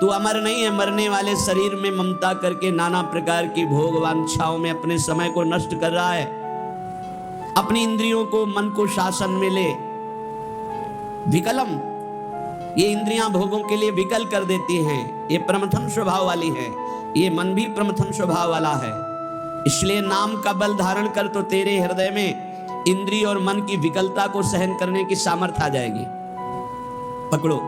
तू अमर नहीं है, मरने वाले शरीर में ममता करके नाना प्रकार की भोग वांछाओं में अपने समय को नष्ट कर रहा है। अपनी इंद्रियों को, मन को शासन में ले। विकलम, ये इंद्रियां भोगों के लिए विकल कर देती हैं, ये प्रमथन स्वभाव वाली है, ये मन भी प्रमथन स्वभाव वाला है। इसलिए नाम का बल धारण कर तो तेरे हृदय में इंद्रिय और मन की विकलता को सहन करने की सामर्थ्य आ जाएगी। पकड़ो,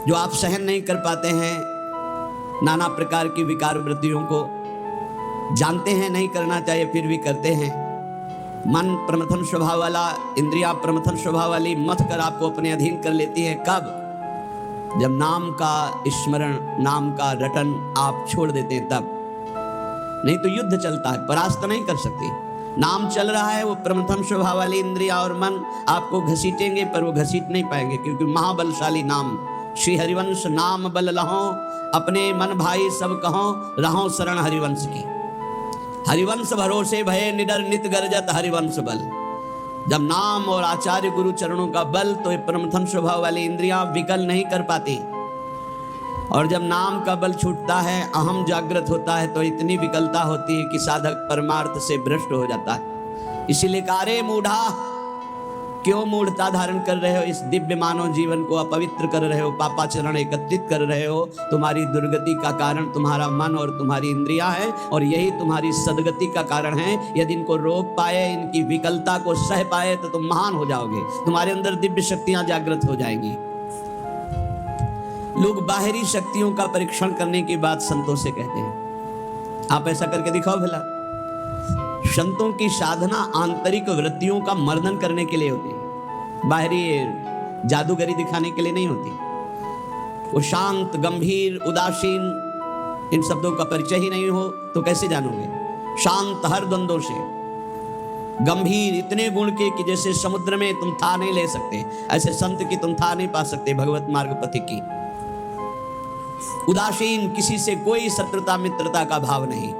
जो आप सहन नहीं कर पाते हैं नाना प्रकार की विकार वृत्तियों को, जानते हैं नहीं करना चाहिए फिर भी करते हैं। मन प्रमथन स्वभाव वाला, इंद्रिया प्रमथन स्वभाव वाली मत कर आपको अपने अधीन कर लेती है। कब? जब नाम का स्मरण, नाम का रटन आप छोड़ देते हैं तब। नहीं तो युद्ध चलता है, परास्त नहीं कर सकती। नाम चल रहा है, वो प्रमथन स्वभाव वाली इंद्रिया और मन आपको घसीटेंगे, पर वो घसीट नहीं पाएंगे, क्योंकि महाबलशाली नाम। श्री हरिवंश नाम बल लहो, अपने मन भाई सब कहो, रहो शरण हरिवंश की। हरिवंश भरोसे भये निडर नित गरजत हरिवंश बल। जब नाम और आचार्य गुरु चरणों का बल, तो ये प्रमथन स्वभाव वाली इंद्रियां विकल नहीं कर पाती। और जब नाम का बल छूटता है, अहम जागृत होता है, तो इतनी विकलता होती है कि साधक परमार्थ से भ्रष्ट हो जाता है। इसीलिए कारे मूढ़ा, क्यों मूढ़ता धारण कर रहे हो? इस दिव्य मानव जीवन को अपवित्र कर रहे हो, पापाचरण एकत्रित कर रहे हो। तुम्हारी दुर्गति का कारण तुम्हारा मन और तुम्हारी इंद्रियां है, और यही तुम्हारी सदगति का कारण है। यदि इनको रोक पाए, इनकी विकलता को सह पाए, तो तुम महान हो जाओगे, तुम्हारे अंदर दिव्य शक्तियां जागृत हो जाएंगी। लोग बाहरी शक्तियों का परीक्षण करने की बात संतों से कहते हैं। आप ऐसा करके दिखाओ भला। संतों की साधना आंतरिक वृत्तियों का मर्दन करने के लिए होती है, बाहरी जादूगरी दिखाने के लिए नहीं होती। वो शांत, गंभीर, उदासीन, इन शब्दों का परिचय ही नहीं हो तो कैसे जानोगे? शांत हर द्वंद्वों से, गंभीर इतने गुण के कि जैसे समुद्र में तुम था नहीं ले सकते, ऐसे संत की तुम था नहीं पा सकते, भगवत मार्ग पथि की। उदासीन, किसी से कोई शत्रुता मित्रता का भाव नहीं,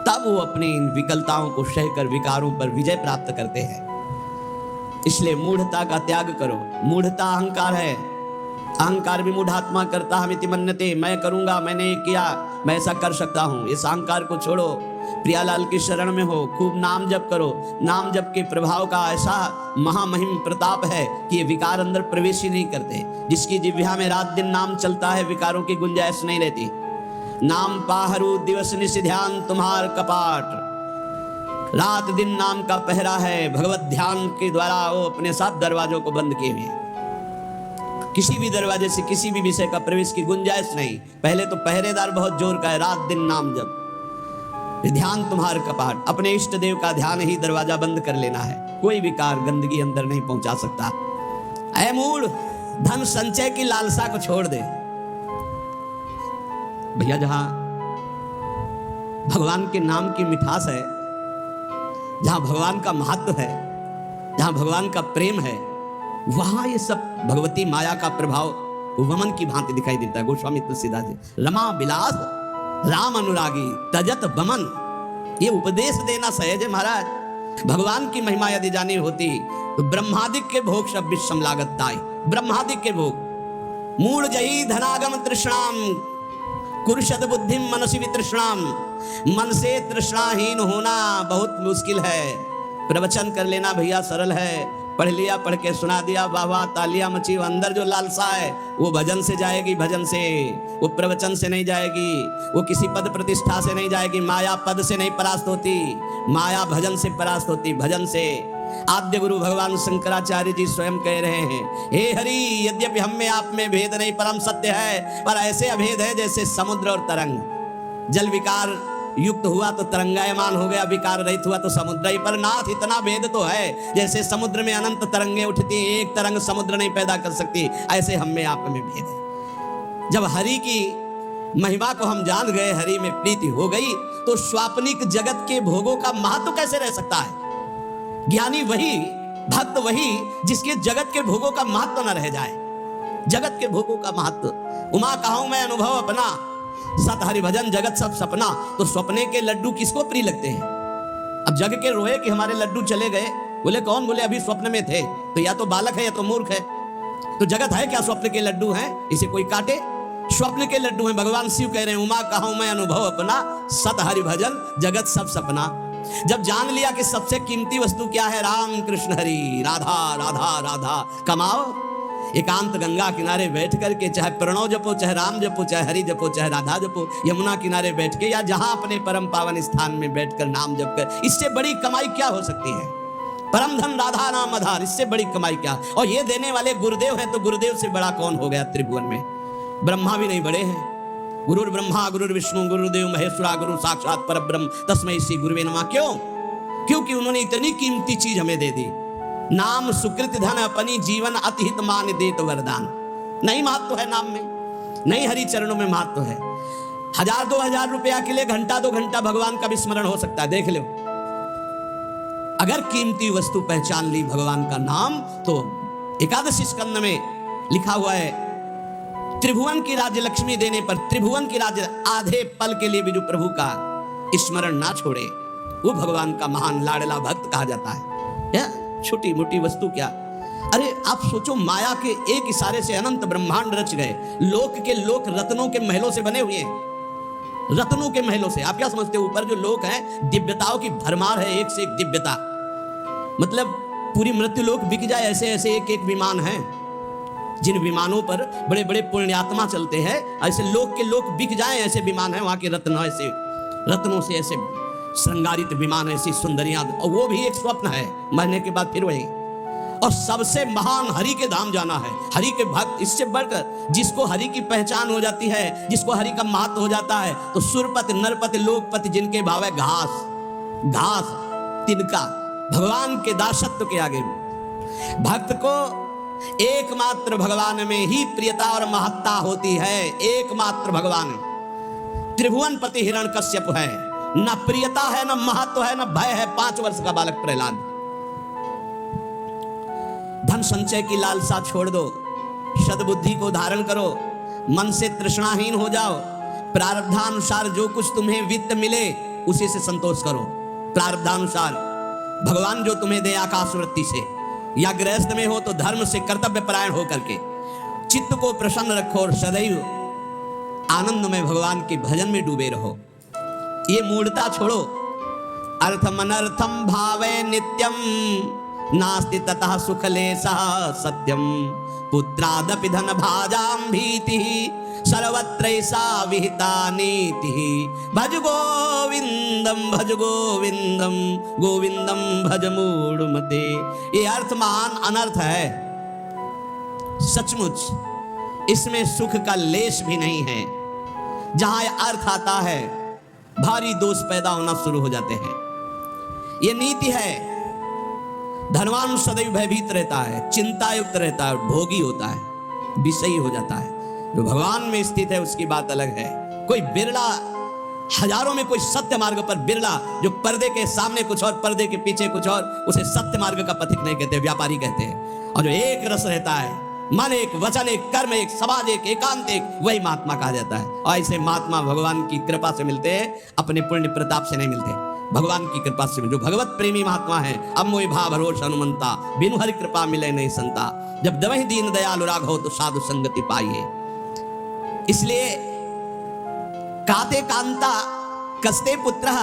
तब वो अपनी इन विकलताओं को सहकर विकारों पर विजय प्राप्त करते हैं। इसलिए मूढ़ता का त्याग करो। मूढ़ता अहंकार है, अहंकार भी मूढ़ात्मा करता हमिति मन्यते। मैं करूंगा, मैंने ये किया, मैं ऐसा कर सकता हूं, इस अहंकार को छोड़ो। प्रियालाल की शरण में हो, खूब नाम जप करो। नाम जप के प्रभाव का ऐसा महामहिम प्रताप है कि ये विकार अंदर प्रवेश ही नहीं करते। जिसकी जिह्वा में रात दिन नाम चलता है, विकारों की गुंजाइश नहीं रहती। नाम पाहरू दिवस निशि ध्यान तुम्हार कपाट, रात दिन नाम का पहरा है। भगवत ध्यान के द्वारा वो अपने साथ दरवाजों को बंद किए हुए, किसी भी दरवाजे से किसी भी विषय का प्रवेश की गुंजाइश नहीं। पहले तो पहरेदार बहुत जोर का है, रात दिन नाम जप, ध्यान तुम्हार कपाट। अपने इष्ट देव का ध्यान ही दरवाजा बंद कर लेना है, कोई विकार गंदगी अंदर नहीं पहुंचा सकता। ऐ मूढ़, धन संचय की लालसा को छोड़ दे। भैया, जहां भगवान के नाम की मिठास है, जहां भगवान का महत्व है, जहां भगवान का प्रेम है, वहां ये सब भगवती माया का प्रभाव वमन की भांति दिखाई देता है। गोस्वामी तुलसीदास जी, रमा विलास राम अनुरागी तजत बमन, ये उपदेश देना सहज है महाराज। भगवान की महिमा यदि जानी होती तो ब्रह्मादिक के भोग सब विषम लागत ताई। ब्रह्मादिक के भोग, मूढ़ जही धनागम तृष्णाम, कुरुषद बुद्धि मनसी वितृष्णाम। मन से तृष्णाहीन होना बहुत मुश्किल है। प्रवचन कर लेना भैया सरल है, पढ़ लिया, पढ़ के सुना दिया, वाह वाह, तालियां मची। अंदर जो लालसा है वो भजन से जाएगी, भजन से, वो प्रवचन से नहीं जाएगी, वो किसी पद प्रतिष्ठा से नहीं जाएगी। माया पद से नहीं परास्त होती, माया भजन से परास्त होती, भजन से। आद्य गुरु भगवान शंकराचार्य जी स्वयं कह रहे हैं, हे हरि, यद्यपि हम में आप में भेद नहीं परम सत्य है, पर ऐसे अभेद है जैसे समुद्र और तरंग। जल विकार युक्त हुआ तो तरंगायमान हो गया, विकार रहित हुआ तो समुद्र ही। पर नाथ, इतना भेद तो है, जैसे समुद्र में अनंत तरंगे उठती, एक तरंग समुद्र नहीं पैदा कर सकती, ऐसे हम में आप में भेद है। जब हरि की महिमा को हम जान गए, हरि में प्रीति हो गई, तो स्वाप्निक जगत के भोगों का महत्व कैसे रह सकता है? ज्ञानी वही, भक्त वही जिसके जगत के भोगों का महत्व न रह जाए। जगत के भोगों का महत्व, उमा कहूं मैं अनुभव अपना, सत हरि भजन जगत सब सपना। तो सपने के लड्डू किसको प्रिय लगते हैं? अब जग के रोए कि हमारे लड्डू चले गए, बोले कौन? बोले अभी स्वप्न में थे। तो या तो बालक है या तो मूर्ख है। तो जगत है क्या स्वप्न के लड्डू हैं? इसे कोई काटे? स्वप्न के लड्डू हैं। भगवान शिव कह रहे हैं उमा कहूं मैं अनुभव अपना, सत हरि भजन जगत सब सपना। जब जान लिया कि सबसे कीमती वस्तु क्या है, राम कृष्ण हरि, राधा राधा राधा, कमाओ एकांत गंगा किनारे बैठ करके, चाहे प्रणव जपो, चाहे राम जपो, चाहे हरि जपो, चाहे राधा जपो, यमुना किनारे बैठ के या जहां अपने परम पावन स्थान में बैठकर नाम जप कर, इससे बड़ी कमाई क्या हो सकती है। परम धन राधा नाम आधार, इससे बड़ी कमाई क्या। और ये देने वाले गुरुदेव हैं, तो गुरुदेव से बड़ा कौन हो गया त्रिभुवन में। ब्रह्मा भी नहीं बड़े हैं। गुरुर ब्रह्मा गुरुर विष्णु गुरुदेव महेश्वरा, गुरु साक्षात परब्रह्म तस्मै श्री गुरुवे नमः। क्यों? क्योंकि उन्होंने इतनी कीमती चीज हमें दे दी। नाम सुकृत धन अपनी जीवन अतिहित मान देत वरदान। नहीं महत्व है नाम में, नहीं हरि चरणों में महत्व है। 1000-2000 रुपया के लिए घंटा 2 घंटा भगवान का भी स्मरण हो सकता है, देख लो। अगर कीमती वस्तु पहचान ली भगवान का नाम, तो एकादशी स्कंद में लिखा हुआ है, त्रिभुवन की राज्य लक्ष्मी देने पर, त्रिभुवन की राज्य आधे पल के लिए भी जो प्रभु का स्मरण ना छोड़े, वो भगवान का महान लाडला भक्त कहा जाता है। छोटी मोटी वस्तु क्या। अरे आप सोचो, माया के एक इशारे से अनंत ब्रह्मांड रच गए। लोक के लोक रत्नों के महलों से बने हुए हैं, रत्नों के महलों से। आप क्या समझते हो, ऊपर जो लोक हैं दिव्यताओं की भरमार है, एक से एक दिव्यता। मतलब पूरी मृत्यु लोक बिक जाए, ऐसे ऐसे एक एक विमान हैं। जिन विमानों पर बड़े बड़े पुण्यात्मा चलते हैं, ऐसे लोक के लोक बिक जाए, ऐसे विमान है। वहां के रत्न ऐसे, रत्नों से ऐसे श्रृंगारित विमान, ऐसी सुंदरियां। और वो भी एक स्वप्न है, मरने के बाद फिर वही। और सबसे महान हरि के धाम जाना है, हरि के भक्त। इससे बढ़कर जिसको हरि की पहचान हो जाती है, जिसको हरि का महत्व हो जाता है, तो सुरपति नरपति लोकपति जिनके भाव है घास घास तिनका, भगवान के दासत्व के आगे भक्त को एकमात्र भगवान में ही प्रियता और महत्ता होती है। एकमात्र भगवान। त्रिभुवन पति हिरण्यकश्यप है, न प्रियता है, न महत्व है, न भय है। 5 वर्ष का बालक प्रहलाद। धन संचय की लालसा छोड़ दो, सद्बुद्धि को धारण करो, मन से तृष्णाहीन हो जाओ। प्रारब्धानुसार जो कुछ तुम्हें वित्त मिले उसी से संतोष करो। प्रारब्धानुसार भगवान जो तुम्हें दे आकाश वृत्ति से, या गृहस्थ में हो तो धर्म से कर्तव्य परायण होकर के चित्त को प्रसन्न रखो और सदैव आनंद में भगवान के भजन में डूबे रहो। ये मूढ़ता छोड़ो। अर्थम अनर्थम भावे नित्यम नास्ति ततः सुखलेशः सत्यम। पुत्रादपि धन भाजाम भीति सर्वत्रैसा विहिता नीति। भज गोविंदम भज गोविंदम गोविंदम भज मूढ़मते। ये अर्थ महान अनर्थ है सचमुच, इसमें सुख का लेश भी नहीं है। जहां यह अर्थ आता है भारी दोष पैदा होना शुरू हो जाते हैं। ये नीति है। धनवान सदैव भयभीत रहता है, चिंता युक्त रहता है, भोगी होता है, विषयी हो जाता है। जो भगवान में स्थित है उसकी बात अलग है। कोई बिरला, हजारों में कोई सत्य मार्ग पर बिरला, जो पर्दे के सामने कुछ और पर्दे के पीछे कुछ और, उसे सत्य मार्ग का पथिक नहीं कहते, व्यापारी कहते हैं। और जो एक रस रहता है, मन एक, वचन एक, कर्म एक, समाज एक, एकांत एक, वही महात्मा कहा जाता है। और ऐसे महात्मा भगवान की कृपा से मिलते हैं, अपने पुण्य प्रताप से नहीं मिलते, भगवान की कृपा से। जो भगवत प्रेमी महात्मा है, अब मोहि भाव भरोस हनुमंता, बिनु हरि कृपा मिले नहीं संता। जब दवहि दीन दयालु राघव तो साधु संगति पाइए। इसलिए काते कांता कस्ते पुत्रः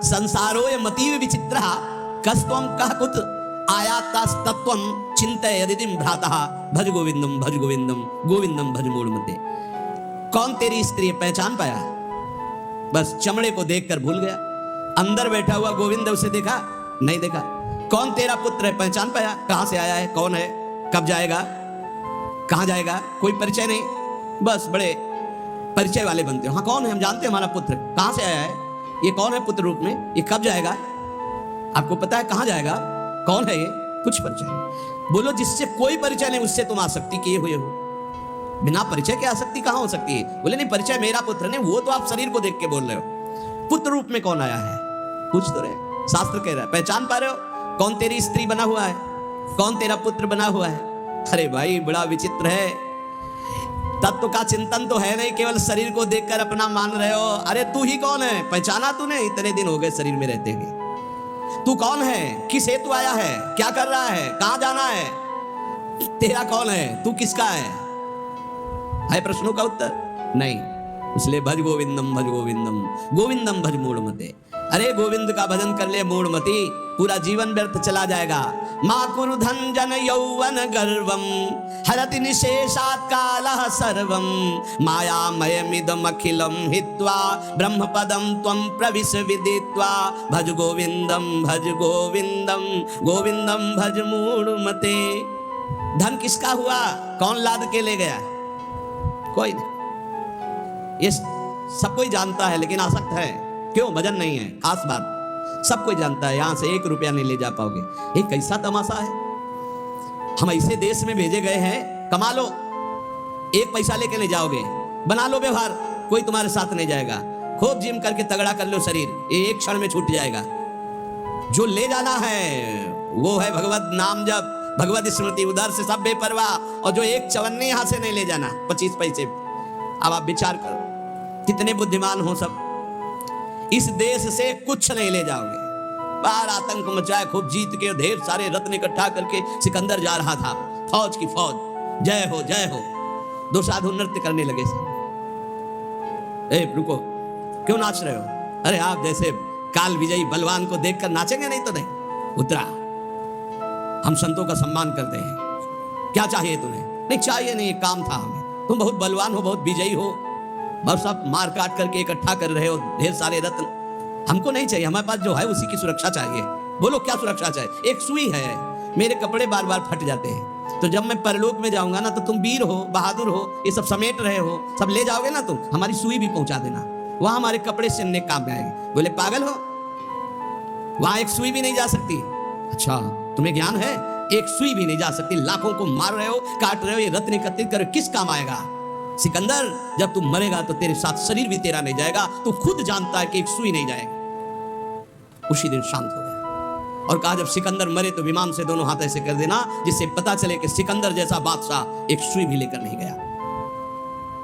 संसारोय मतीव विचित्रः कस्त्वं कः कुत आयातास्तत्वं चिंतय यदिदिं भ्रातः। भज गोविंदम भज गोविंदम गोविंदम भज मूढ़मते। कौन तेरी स्त्री? पहचान पाया? बस चमड़े को देखकर भूल गया। अंदर बैठा हुआ गोविंद उसे देखा नहीं देखा। कौन तेरा पुत्र है? पहचान पाया? कहां से आया है, कौन है, कब जाएगा, कहां जाएगा, कोई परिचय नहीं। बस बड़े परिचय वाले बनते हो। हाँ कौन है, हम जानते हैं हमारा पुत्र कहां से आया है, ये कौन है पुत्र रूप में, ये कब जाएगा, आपको पता है कहां जाएगा, कौन है ये, कुछ परिचय नहीं। बोलो जिससे कोई परिचय नहीं उससे तुम आसक्ति किए हुए हो। बिना परिचय के आसक्ति कहां हो सकती है? बोले नहीं परिचय मेरा पुत्र नहीं, वो तो आप शरीर को देख के बोल रहे हो। पुत्र रूप में कौन आया है पूछ तो रहे। शास्त्र कह रहा है, पहचान पा रहे हो कौन तेरी स्त्री बना हुआ है, कौन तेरा पुत्र बना हुआ है? अरे भाई बड़ा विचित्र है। तत्व का चिंतन तो है नहीं, केवल शरीर को देखकर अपना मान रहे हो। अरे तू ही कौन है? पहचाना तूने? इतने दिन हो गए शरीर में रहते हुए। तू कौन है? किस हेतु आया है? क्या कर रहा है? कहां जाना है? तेरा कौन है? तू किसका है प्रश्नों का उत्तर। नहीं, इसलिए भज गोविंदम भज गोविंदम, गोविंदम भज मूढ़मते। अरे गोविंद का भजन कर ले मूढ़मती, पूरा जीवन व्यर्थ चला जाएगा। माँ कुरु धन जन यौवन गर्वम, हरति निशेषात् कालः सर्वम, मायामयमिदम् अखिलम हित्वा, ब्रह्म पदम त्वं प्रविश विदित्वा, भज गोविंदम भज गोविंदम, गोविंदम भज मूढ़मते। धन किसका हुआ? कौन लाद के ले गया? कोई नहीं। ये सब कोई जानता है, लेकिन आसक्त है। क्यों? भजन नहीं है। खास बात सब कोई जानता है, यहां से 1 रुपया नहीं ले जा पाओगे। ये कैसा तमाशा है? हम ऐसे देश में भेजे गए हैं, कमा लो, 1 पैसा लेके ले जाओगे, बना लो व्यवहार, कोई तुम्हारे साथ नहीं जाएगा। खूब जिम करके तगड़ा कर लो शरीर, ये 1 क्षण में छूट जाएगा। जो ले जाना है वो है भगवत नाम जप, भगवत स्मृति, उधर से सब बेपरवाह। और जो 1 चवन्नी यहां से नहीं ले जाना, 25 पैसे। अब आप विचार करो, कितने बुद्धिमान हो सब। इस देश से कुछ नहीं ले जाओगे। बाहर आतंक मचाया, खूब जीत के ढेर सारे रत्न इकट्ठा करके सिकंदर जा रहा था, फौज की फौज, जय हो जय हो। 2 साधु नृत्य करने लगे सब। ए रुको, क्यों नाच रहे हो? अरे आप जैसे काल विजयी बलवान को देखकर नाचेंगे नहीं तो नहीं। उतरा, हम संतों का सम्मान करते हैं। क्या चाहिए तुम्हें? नहीं चाहिए नहीं, काम था हमें। तुम बहुत बलवान हो, बहुत विजयी हो, और सब मार काट करके इकट्ठा कर रहे हो ढेर सारे रत्न। हमको नहीं चाहिए, हमारे पास जो है उसी की सुरक्षा चाहिए। बोलो क्या सुरक्षा चाहिए? एक सुई है, मेरे कपड़े बार बार फट जाते हैं, तो जब मैं परलोक में जाऊंगा ना, तो तुम वीर हो, बहादुर हो, ये सब समेट रहे हो, सब ले जाओगे ना तुम, हमारी सुई भी पहुंचा देना, वहां हमारे कपड़े सिलने काम में आएंगे। बोले पागल हो, वहां एक सुई भी नहीं जा सकती। अच्छा तुम्हें ज्ञान है? एक सुई भी नहीं जा सकती। लाखों को मार रहे हो, काट रहे हो, ये रत्न एकत्रित कर किस काम आएगा? सिकंदर, जब तू मरेगा तो तेरे साथ शरीर भी तेरा नहीं जाएगा, तू खुद जानता है कि एक सुई नहीं जाएगा। उसी दिन शांत हो गया और कहा जब सिकंदर मरे तो विमान से दोनों हाथ ऐसे कर देना, जिससे पता चले कि सिकंदर जैसा बादशाह एक सुई भी लेकर नहीं गया।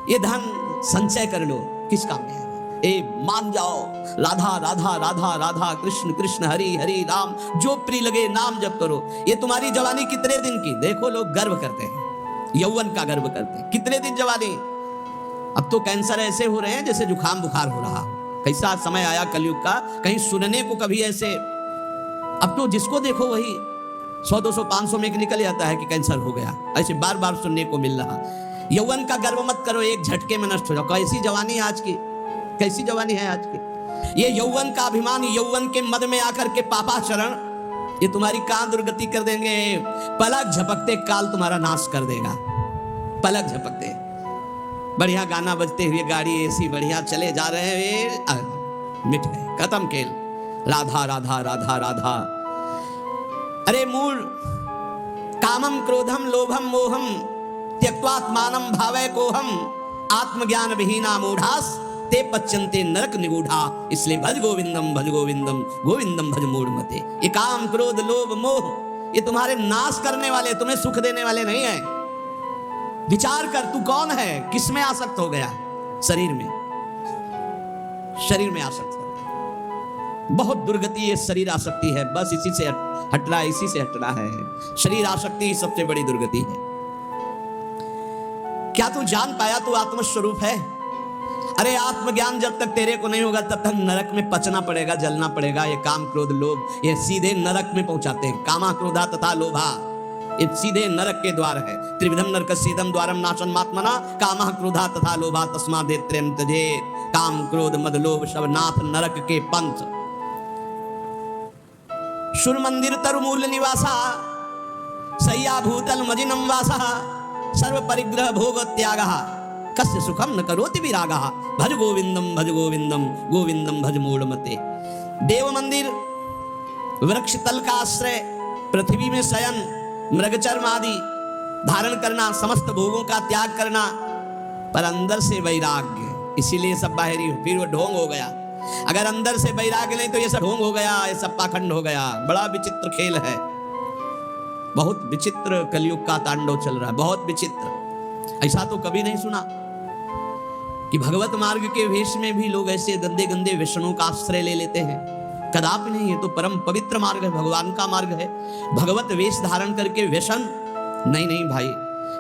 ये धन संचय कर लो, किस काम में है? ए मान जाओ, राधा राधा राधा राधा, कृष्ण कृष्ण हरि हरि राम, जो प्रिय लगे नाम जप करो। ये तुम्हारी जवानी कितने दिन की? देखो लोग गर्व करते हैं, यौवन का गर्व करते हैं। कितने दिन जवानी? अब तो कैंसर ऐसे हो रहे हैं जैसे जुकाम बुखार हो रहा। कैसा समय आया कलयुग का, कहीं सुनने को कभी ऐसे। अब तो जिसको देखो वही 100 200 500 में निकल जाता है कि कैंसर हो गया। ऐसे बार बार सुनने को मिल रहा। यौवन का गर्व मत करो, एक झटके में नष्ट हो जाओ। कैसी जवानी है आज की, कैसी जवानी है आज की। ये यौवन का अभिमान, यौवन के मद में आकर के पापाचरण, ये तुम्हारी कहां दुर्गति कर देंगे। पलक झपकते काल तुम्हारा नाश कर देगा। पलक झपकते, बढ़िया गाना बजते हुए गाड़ी एसी बढ़िया चले जा रहे हैं, मिट गए, खत्म खेल। राधा राधा राधा राधा। अरे मूल कामम क्रोधम लोभम मोहम त्यक्त्वात्मानं भावय कोहम, आत्मज्ञान विहीना मूढ़ास ते पच्यन्ते नरक निगूढ़ा। इसलिए भज गोविंदम भज गोविंदम, गोविंदम भज मूढ़मते। ये काम क्रोध लोभ मोह, ये तुम्हारे नाश करने वाले, तुम्हें सुख देने वाले नहीं है। विचार कर, तू कौन है? किस में आसक्त हो गया? शरीर में, शरीर में आसक्त हो गया। बहुत दुर्गति ये शरीर आसक्ति है। बस इसी से हटना, इसी से हटना है। शरीर आसक्ति सबसे बड़ी दुर्गति है। क्या तू जान पाया तू आत्मस्वरूप है? अरे आत्मज्ञान जब तक तेरे को नहीं होगा तब तक नरक में पचना पड़ेगा, जलना पड़ेगा। ये काम क्रोध लोभ ये सीधे नरक में पहुंचाते हैं। कामा क्रोधा तथा लोभा, ये सीधे नरक के द्वार है। त्रिविधम नरकस्येदम द्वारम नाशनमात्मना, कामः क्रोधा तथा लोभा तस्मादेत्रयं त्यजेत्। काम क्रोध मद लोभ सब नाथ नरक के पंथ। सुर मंदिर तरुमूल निवासा, सय्या भूतल मजिनम वासा, सर्व परिग्रह भोग त्यागः, कस्य सुखम न करोति विरागः। भज गोविंदम भज गोविंदम, गोविंदम भज मूढ़मते। देव मंदिर, वृक्ष तल का आश्रय, पृथ्वी में शयन, मृगचर्म आदि धारण करना, समस्त भोगों का त्याग करना, पर अंदर से वैराग्य। इसीलिए सब बाहरी, फिर वो ढोंग हो गया। अगर अंदर से वैराग्य नहीं तो ये सब ढोंग हो गया, ये सब पाखंड हो गया। बड़ा विचित्र खेल है, बहुत विचित्र कलयुग का तांडव चल रहा है, बहुत विचित्र। ऐसा तो कभी नहीं सुना कि भगवत मार्ग के वेश में भी लोग ऐसे गंदे गंदे व्यसनों का आश्रय ले लेते हैं। कदापि नहीं, ये तो परम पवित्र मार्ग है, भगवान का मार्ग है। भगवत वेश धारण करके व्यसन नहीं, नहीं भाई,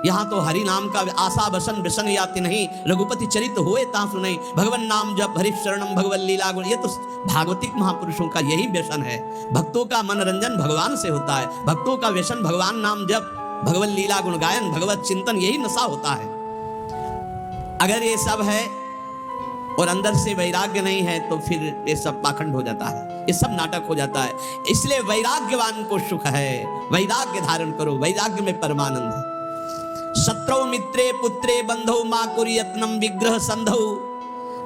यहाँ तो हरि नाम का आशा बसन व्यसन याति नहीं, रघुपति चरित होए तासु नहीं, भगवान नाम जप हरि शरणम भगवत लीला गुण। ये तो भागवतिक महापुरुषों का यही व्यसन है। भक्तों का मनोरंजन भगवान से होता है, भक्तों का व्यसन भगवान नाम जप, भगवत लीला गुण गायन, भगवत चिंतन, यही नशा होता है। अगर ये सब है और अंदर से वैराग्य नहीं है तो फिर ये सब पाखंड हो जाता है, ये सब नाटक हो जाता है। इसलिए वैराग्यवान को सुख है, वैराग्य धारण करो, वैराग्य में परमानंद है। शत्रौ मित्रे पुत्रे बंधौ मा कुर्यत्नम विग्रह संधौ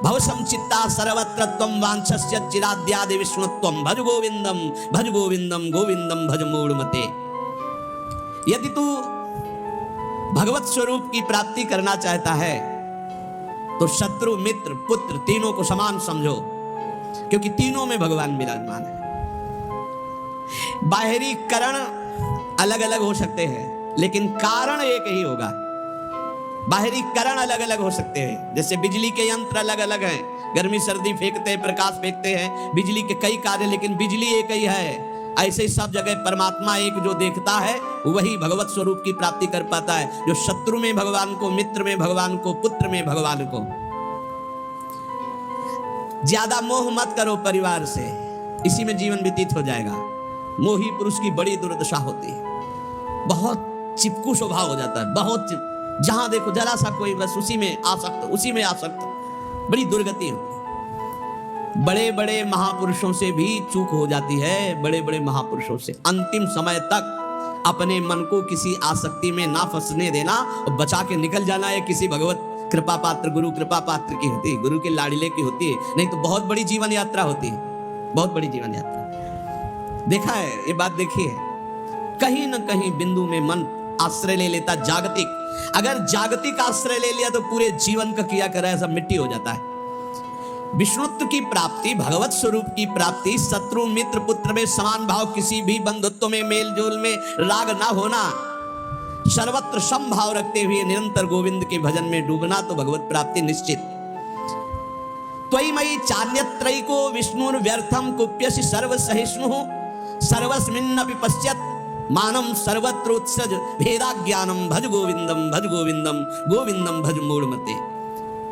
भव संचित्ता सर्वत्र त्वं वांछस्य चिराद्यादि विष्णुत्वं भज गोविंदम गोविंदम भज मूढ़मते। यदि तू भगवत स्वरूप की प्राप्ति करना चाहता है तो शत्रु मित्र पुत्र तीनों को समान समझो, क्योंकि तीनों में भगवान विराजमान है। बाहरी कारण अलग अलग हो सकते हैं लेकिन कारण एक ही होगा। बाहरी कारण अलग अलग हो सकते हैं, जैसे बिजली के यंत्र अलग अलग हैं, गर्मी सर्दी फेंकते हैं, प्रकाश फेंकते हैं, बिजली के कई कार्य लेकिन बिजली एक ही है। ऐसे ही सब जगह परमात्मा एक जो देखता है वही भगवत स्वरूप की प्राप्ति कर पाता है, जो शत्रु में भगवान को, मित्र में भगवान को, पुत्र में भगवान को। ज्यादा मोह मत करो परिवार से, इसी में जीवन व्यतीत हो जाएगा। मोही पुरुष की बड़ी दुर्दशा होती है, बहुत चिपकू स्वभाव हो जाता है, बहुत जहां देखो जरा सा कोई बस उसी में आसक्त, उसी में आसक्त, बड़ी दुर्गति होती है। बड़े बड़े महापुरुषों से भी चूक हो जाती है, बड़े बड़े महापुरुषों से। अंतिम समय तक अपने मन को किसी आसक्ति में ना फंसने देना और बचा के निकल जाना है। किसी भगवत कृपा पात्र, गुरु कृपा पात्र की होती है, गुरु के लाड़िले की होती है, नहीं तो बहुत बड़ी जीवन यात्रा होती है, बहुत बड़ी जीवन यात्रा। देखा है ये बात, देखी है, कहीं ना कहीं बिंदु में मन आश्रय ले लेता जागतिक। अगर जागतिक आश्रय ले लिया तो पूरे जीवन का किया करा सब मिट्टी हो जाता है। विष्णुत्व की प्राप्ति, भगवत स्वरूप की प्राप्ति, शत्रु मित्र पुत्र में समान भाव, किसी भी बंधुत्व में, मेल जोल में राग ना होना, सर्वत्र समभाव रखते हुए निरंतर गोविंद के भजन में डूबना, तो भगवत प्राप्ति निश्चित। त्वयि मयि चान्यत्रैको विष्णुर व्यर्थम कुप्यसि सर्व सहिष्णु सर्वस्मिन्नपि पश्यत् मानम सर्वत्र उत्सज भेदा ज्ञानम भज गोविंदम भज मूढ़मते।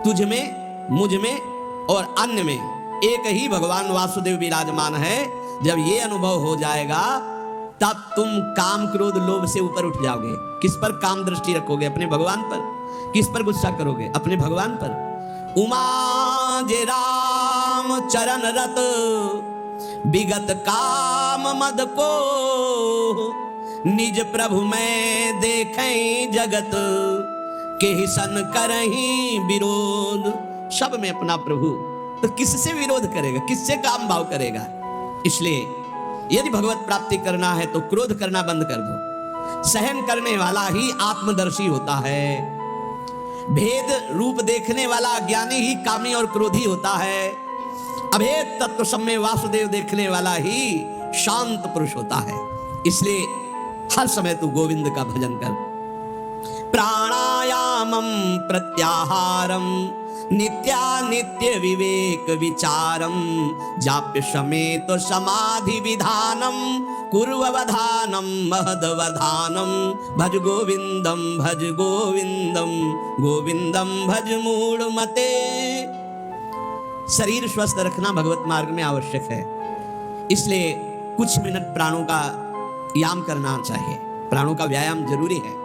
तुझ में, मुझ में और अन्य में एक ही भगवान वासुदेव विराजमान है। जब ये अनुभव हो जाएगा तब तुम काम क्रोध लोभ से ऊपर उठ जाओगे। किस पर काम दृष्टि रखोगे? अपने भगवान पर। किस पर गुस्सा करोगे? अपने भगवान पर। उमा जे राम चरण रत विगत काम मद को निज प्रभु में देखें जगत के सन करहीं विरोध। सब में अपना प्रभु, तो किससे विरोध करेगा? किससे काम भाव करेगा? इसलिए यदि भगवत प्राप्ति करना है तो क्रोध करना बंद कर दो। सहन करने वाला ही आत्मदर्शी होता है। भेद रूप देखने वाला ज्ञानी ही कामी और क्रोधी होता है। अभेद तत्व सब में वासुदेव देखने वाला ही शांत पुरुष होता है। इसलिए हर समय तू गोविंद का भजन कर। प्राणायामम प्रत्याहारम नित्यानित्य विवेक विचारम जाप्य समेत समाधि विधानम कुर्ववधानम महदवधानम भज गोविंदम गोविंदम भज मूढ़मते। शरीर स्वस्थ रखना भगवत मार्ग में आवश्यक है, इसलिए कुछ मिनट प्राणों का याम करना चाहिए। प्राणों का व्यायाम जरूरी है।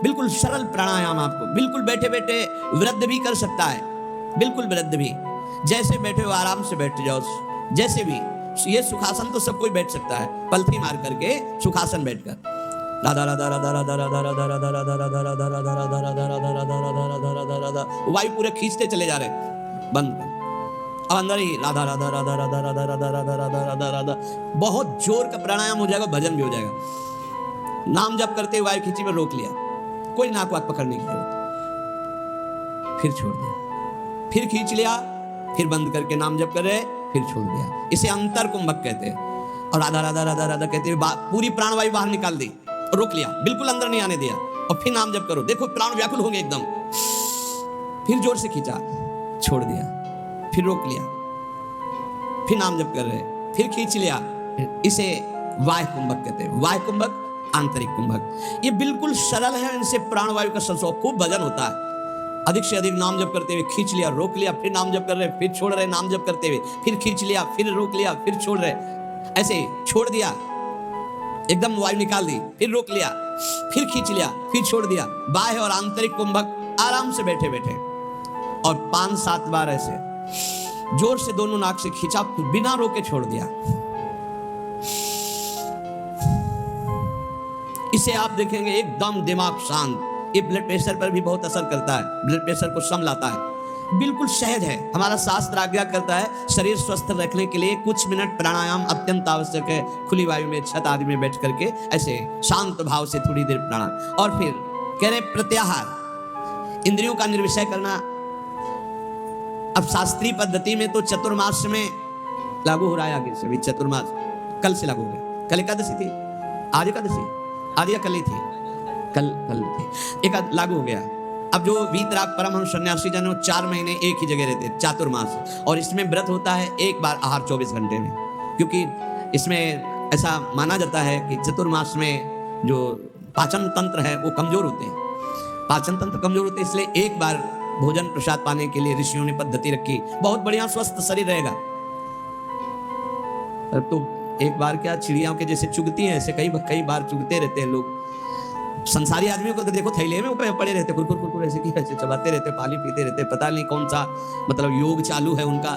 बिल्कुल सरल प्राणायाम, आपको बिल्कुल बैठे बैठे वृद्ध भी कर सकता है, बिल्कुल वृद्ध भी। जैसे बैठे हो आराम से बैठ जाओ, जैसे भी। ये सुखासन तो सब कोई बैठ सकता है, पलथी मार करके सुखासन बैठकर राधा राधा राधा राधा राधा राधा राधा राधा राधा राधा राधा राधा राधा राधा राधा राधा राधा, वायु पूरे खींचते चले जा रहे, बंद। अब अंदर ही राधा राधा राधा राधा राधा राधा राधा राधा राधा राधा। बहुत जोर का प्राणायाम हो जाएगा, भजन भी हो जाएगा। नाम जप करते हुए वायु खींची में रोक लिया, कोई नाक वाक पकड़ने की जरूरत, फिर छोड़ दिया, फिर खींच लिया, फिर बंद करके नाम जप कर रहे, फिर छोड़ दिया। इसे अंतर कुंभक कहते हैं। और राधा राधा राधा राधा कहते हुए पूरी प्राणवायु बाहर निकाल दी, रोक लिया, बिल्कुल अंदर नहीं आने दिया, और फिर नाम जप करो। देखो प्राण व्याकुल होंगे एकदम। फिर जोर से खींचा, छोड़ दिया, फिर रोक लिया, फिर नाम जप कर रहे, फिर खींच लिया। इसे वायु कुंभक कहते हैं। वायु कुंभक आंतरिक कुंभक। ये बिल्कुल सरल है, इनसे प्राणवायु का संसर्ग, खूब वजन होता है। अधिक से अधिक नाम जप करते हुए खींच लिया, रोक लिया, फिर नाम जप कर रहे, फिर छोड़ रहे, नाम जप करते हुए फिर खींच लिया, फिर रोक लिया, फिर छोड़ रहे, ऐसे छोड़ दिया, एकदम वायु निकाल दी, फिर रोक लिया, फिर खींच लिया, फिर छोड़ दिया। बाह्य और आंतरिक कुंभक आराम से बैठे बैठे, और 5-7 बार ऐसे जोर से दोनों नाक से खींचा, बिना रोके छोड़ दिया। इसे आप देखेंगे एकदम दिमाग शांत। ये ब्लड प्रेशर पर भी बहुत असर करता है, ब्लड प्रेशर को संभलाता है, बिल्कुल सहज है। हमारा शास्त्र आज्ञा करता है शरीर स्वस्थ रखने के लिए कुछ मिनट प्राणायाम अत्यंत आवश्यक है। खुली वायु में, छत आदि में बैठ करके ऐसे शांत भाव से थोड़ी देर प्राणायाम। और फिर कह रहे प्रत्याहार, इंद्रियों का निर्विषय करना। अब शास्त्रीय पद्धति में तो चतुर्मास में लागू हो रहा है, आगे से भी चतुर्मास कल से लागू हो गया। कल एकादशी थी, आज एकादशी, आज या कल ही थी, कल थी, एक लागू हो गया। अब जो वीतराग परमहंस सन्यासी जन 4 महीने एक ही जगह रहते, चातुर्मास, और इसमें व्रत होता है एक बार आहार 24 घंटे में, क्योंकि इसमें ऐसा माना जाता है कि चतुर्मास में जो पाचन तंत्र है वो कमजोर होते हैं, पाचन तंत्र कमजोर होते हैं, इसलिए एक बार भोजन प्रसाद पाने के लिए ऋषियों ने पद्धति रखी। बहुत बढ़िया स्वस्थ शरीर रहेगा। तो एक बार क्या, चिड़ियाओं के जैसे चुगती हैं, ऐसे कई बार चुगते रहते हैं लोग। संसारी आदमियों को तो देखो थैले में पड़े रहते, कुरकुर कुरकुर ऐसे की ऐसे चबाते रहते, पानी पीते रहते, पता नहीं कौन सा मतलब योग चालू है उनका।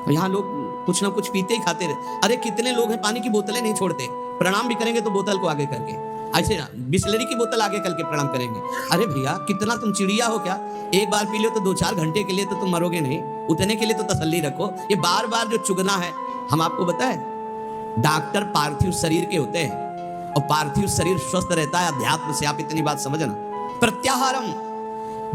यहाँ लोग कुछ ना कुछ पीते ही खाते रहते। अरे कितने लोग हैं पानी की बोतलें नहीं छोड़ते, प्रणाम भी करेंगे तो बोतल को आगे करके, ऐसे बिस्लरी की बोतल आगे करके प्रणाम करेंगे। अरे भैया कितना तुम चिड़िया हो क्या, एक बार पी लो तो 2-4 घंटे के लिए तो तुम मरोगे नहीं, उतने के लिए तो तसल्ली रखो। ये बार बार जो चुगना है, हम आपको बताएं, डॉक्टर पार्थिव शरीर के होते हैं और पार्थिव शरीर स्वस्थ रहता है अध्यात्म से। आप इतनी बात समझना। प्रत्याहारम,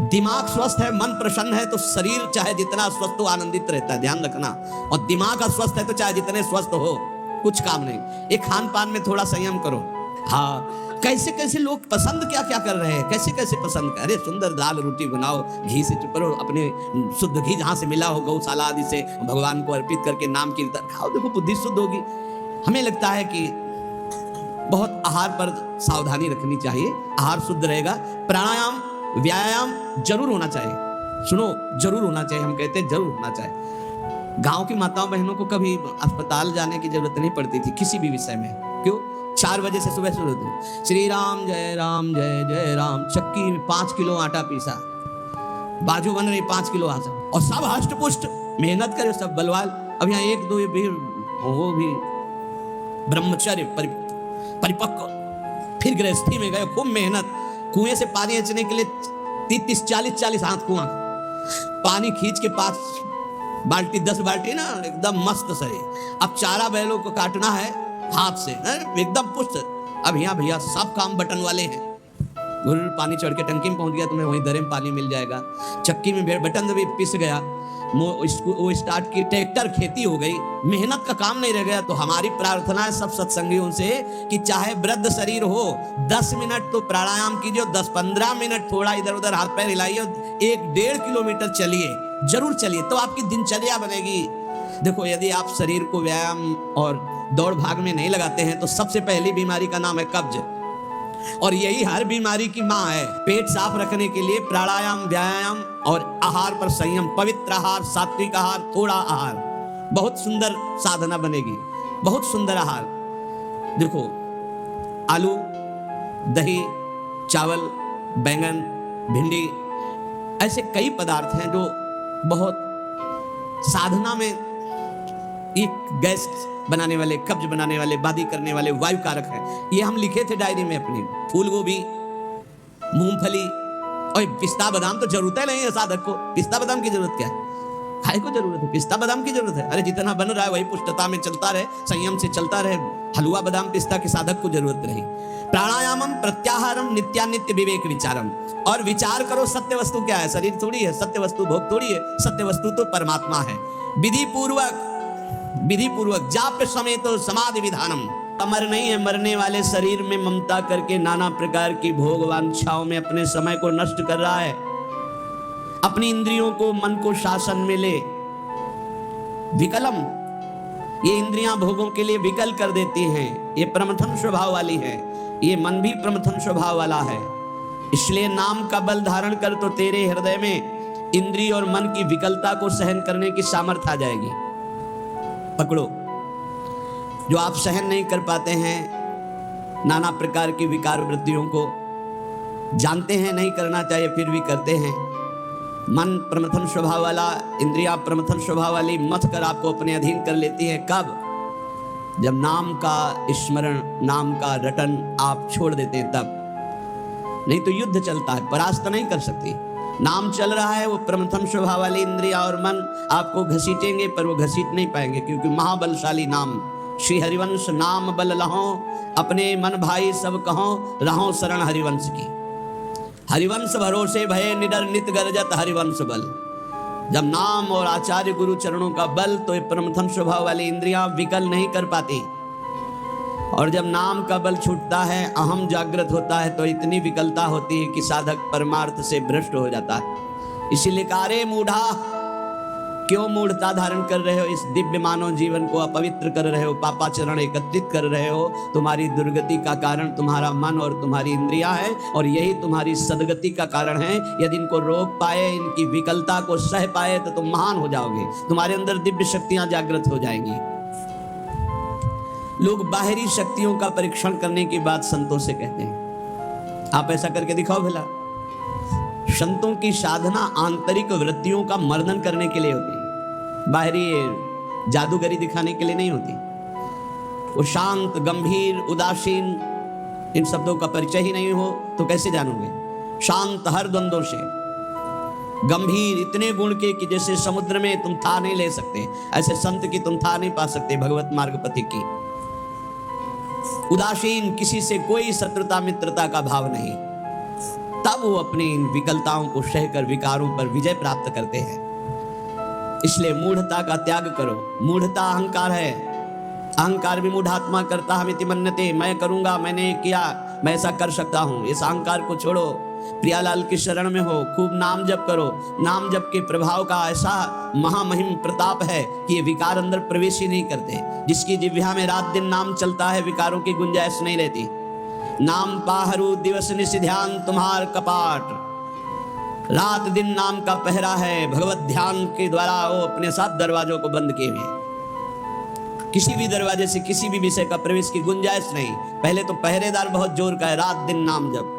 दिमाग स्वस्थ है, मन प्रसन्न है तो शरीर चाहे जितना स्वस्थ हो आनंदित रहता है, ध्यान रखना। और दिमाग अस्वस्थ है तो चाहे जितने स्वस्थ हो कुछ काम नहीं। एक खान पान में थोड़ा संयम करो। हाँ, कैसे कैसे लोग पसंद क्या क्या कर रहे हैं, कैसे कैसे पसंद कर, अरे सुंदर दाल रोटी बनाओ, घी से चुपरो, अपने शुद्ध घी जहाँ से मिला हो गौशाला आदि से भगवान को अर्पित करके नाम कीर्तन खाओ, देखो बुद्धि शुद्ध होगी। हमें लगता है कि बहुत आहार पर सावधानी रखनी चाहिए, आहार शुद्ध रहेगा। प्राणायाम व्यायाम जरूर होना चाहिए, सुनो जरूर होना चाहिए, हम कहते हैं जरूर होना चाहिए। गांव की माताओं बहनों को कभी अस्पताल जाने की जरूरत नहीं पड़ती थी किसी भी विषय में। क्यों? 4 बजे से सुबह शुरू होती, श्री राम जय जय राम। चक्की में 5 किलो आटा पीसा, बाजू बन रही 5 किलो आटा, और सब हष्ट पुष्ट मेहनत करे, सब बलवाल। अब यहाँ 1-2 भी वो भी ब्रह्मचर्य परिपक्व, फिर गृहस्थी में गए, खूब मेहनत। कुएं से पानी खींचने के लिए 30-40 हाथ कुआं, पानी खींच के 5 बाल्टी 10 बाल्टी ना, एकदम मस्त सही। अब चारा बैलों को काटना है हाथ से, एकदम पुष्ट। अब यहाँ भैया सब काम बटन वाले हैं, पानी चढ़ के टंकी में पहुंच गया, तुम्हें वहीं दरे में पानी मिल जाएगा। चक्की में बटन भी पिस गया, वो स्टार्ट की, ट्रैक्टर खेती हो गई, मेहनत का काम नहीं रह गया। तो हमारी प्रार्थना है सब सत्संगियों से कि चाहे वृद्ध शरीर हो, 10 मिनट तो प्राणायाम कीजिए, 10-15 मिनट थोड़ा इधर उधर हाथ पैर हिलाइए, 1-1.5 किलोमीटर चलिए, जरूर चलिए, तो आपकी दिनचर्या बनेगी। देखो यदि आप शरीर को व्यायाम और दौड़ भाग में नहीं लगाते हैं तो सबसे पहली बीमारी का नाम है कब्ज, और यही हर बीमारी की मां है। पेट साफ रखने के लिए प्राणायाम व्यायाम और आहार पर संयम, पवित्र आहार, सात्विक आहार, थोड़ा आहार, बहुत सुंदर साधना बनेगी, बहुत सुंदर आहार। देखो आलू, दही, चावल, बैंगन, भिंडी, ऐसे कई पदार्थ हैं जो बहुत साधना में एक गैस बनाने वाले, कब्ज बनाने वाले, बादी करने वाले वायु कारक है। ये हम लिखे थे डायरी में अपनी। फूल गोभी, मूंगफली और पिस्ता बादाम तो जरूरत है नहीं है साधक को। पिस्ता बादाम की जरूरत क्या है? खाए को जरूरत है, पिस्ता बादाम की जरूरत है। अरे जितना बन रहा है वही पुष्टता में चलता रहे, संयम से चलता रहे। हलवा बादाम पिस्ता के साधक को जरूरत नहीं। प्राणायामम प्रत्याहारम नित्यानित्य विवेक विचारम, और विचार करो सत्य वस्तु क्या है। शरीर थोड़ी है सत्य वस्तु, भोग थोड़ी है सत्य वस्तु, तो परमात्मा है। विधि पूर्वक जाप्य समय तो समाधि विधानम। अमर नहीं है, मरने वाले शरीर में ममता करके नाना प्रकार की भोग वांछाओं में अपने समय को नष्ट कर रहा है। अपनी इंद्रियों को, मन को शासन में ले। विकलम, ये इंद्रियां भोगों के लिए विकल कर देती हैं, ये प्रमथन स्वभाव वाली हैं। ये मन भी प्रमथन स्वभाव वाला है, इसलिए नाम का बल धारण कर तो तेरे हृदय में इंद्रिय और मन की विकलता को सहन करने की सामर्थ्य आ जाएगी। पकड़ो, जो आप सहन नहीं कर पाते हैं नाना प्रकार की विकार वृत्तियों को, जानते हैं नहीं करना चाहिए फिर भी करते हैं। मन प्रमथन स्वभाव वाला, इंद्रिया प्रमथन स्वभाव वाली मत कर आपको अपने अधीन कर लेती है। कब? जब नाम का स्मरण, नाम का रटन आप छोड़ देते हैं तब। नहीं तो युद्ध चलता है, परास्त नहीं कर सकती। नाम चल रहा है, वो प्रमथन स्वभाव वाली इंद्रिया और मन आपको घसीटेंगे, पर वो घसीट नहीं पाएंगे, क्योंकि महाबलशाली नाम श्री हरिवंश नाम बल लहो, अपने मन भाई सब कहो, रहो शरण हरिवंश की। हरिवंश भरोसे भये निडर नित गरजत हरिवंश बल। जब नाम और आचार्य गुरु चरणों का बल, तो ये प्रमथन स्वभाव वाली इंद्रियां विकल नहीं कर पाती। और जब नाम का बल छूटता है, अहम जागृत होता है, तो इतनी विकलता होती है कि साधक परमार्थ से भ्रष्ट हो जाता है। इसीलिए कारे मूढ़ा, क्यों मूढ़ता धारण कर रहे हो? इस दिव्य मानव जीवन को अपवित्र कर रहे हो, पापाचरण एकत्रित कर रहे हो। तुम्हारी दुर्गति का कारण तुम्हारा मन और तुम्हारी इंद्रियां है, और यही तुम्हारी सदगति का कारण है। यदि इनको रोक पाए, इनकी विकलता को सह पाए, तो तुम महान हो जाओगे, तुम्हारे अंदर दिव्य शक्तियां जागृत हो जाएंगी। लोग बाहरी शक्तियों का परीक्षण करने की बात संतों से कहते हैं। आप ऐसा करके दिखाओ भला। संतों की साधना आंतरिक वृत्तियों का मर्दन करने के लिए होती है, बाहरी जादूगरी दिखाने के लिए नहीं होती। वो शांत, गंभीर, उदासीन, इन शब्दों का परिचय ही नहीं हो तो कैसे जानोगे? शांत हर द्वंद्वों से, गंभीर इतने गुण के कि जैसे समुद्र में तुम था नहीं ले सकते, ऐसे संत की तुम था नहीं पा सकते, भगवत मार्ग पथि की। उदासीन, किसी से कोई शत्रुता मित्रता का भाव नहीं, तब वो अपनी इन विकलताओं को सहकर विकारों पर विजय प्राप्त करते हैं। इसलिए मूढ़ता का त्याग करो। मूढ़ता अहंकार है, अहंकार भी मूढ़ात्मा करता हमिति मन्यते, मैं करूंगा, मैंने किया, मैं ऐसा कर सकता हूं। इस अहंकार को छोड़ो, प्रियालाल की शरण में हो, खूब नाम जप करो। नाम जप के प्रभाव का ऐसा महामहिम प्रताप है कि ये विकार अंदर प्रवेश ही नहीं करते। जिसकी जिह्वा में रात दिन नाम चलता है, विकारों की गुंजाइश नहीं रहती। नाम पाहरू दिवस निशि ध्यान तुम्हार कपाट, रात दिन नाम का पहरा है। भगवत ध्यान के द्वारा वो अपने साथ दरवाजों को बंद किए हुए, किसी भी दरवाजे से किसी भी विषय का प्रवेश की गुंजाइश नहीं। पहले तो पहरेदार बहुत जोर का है, रात दिन नाम जप,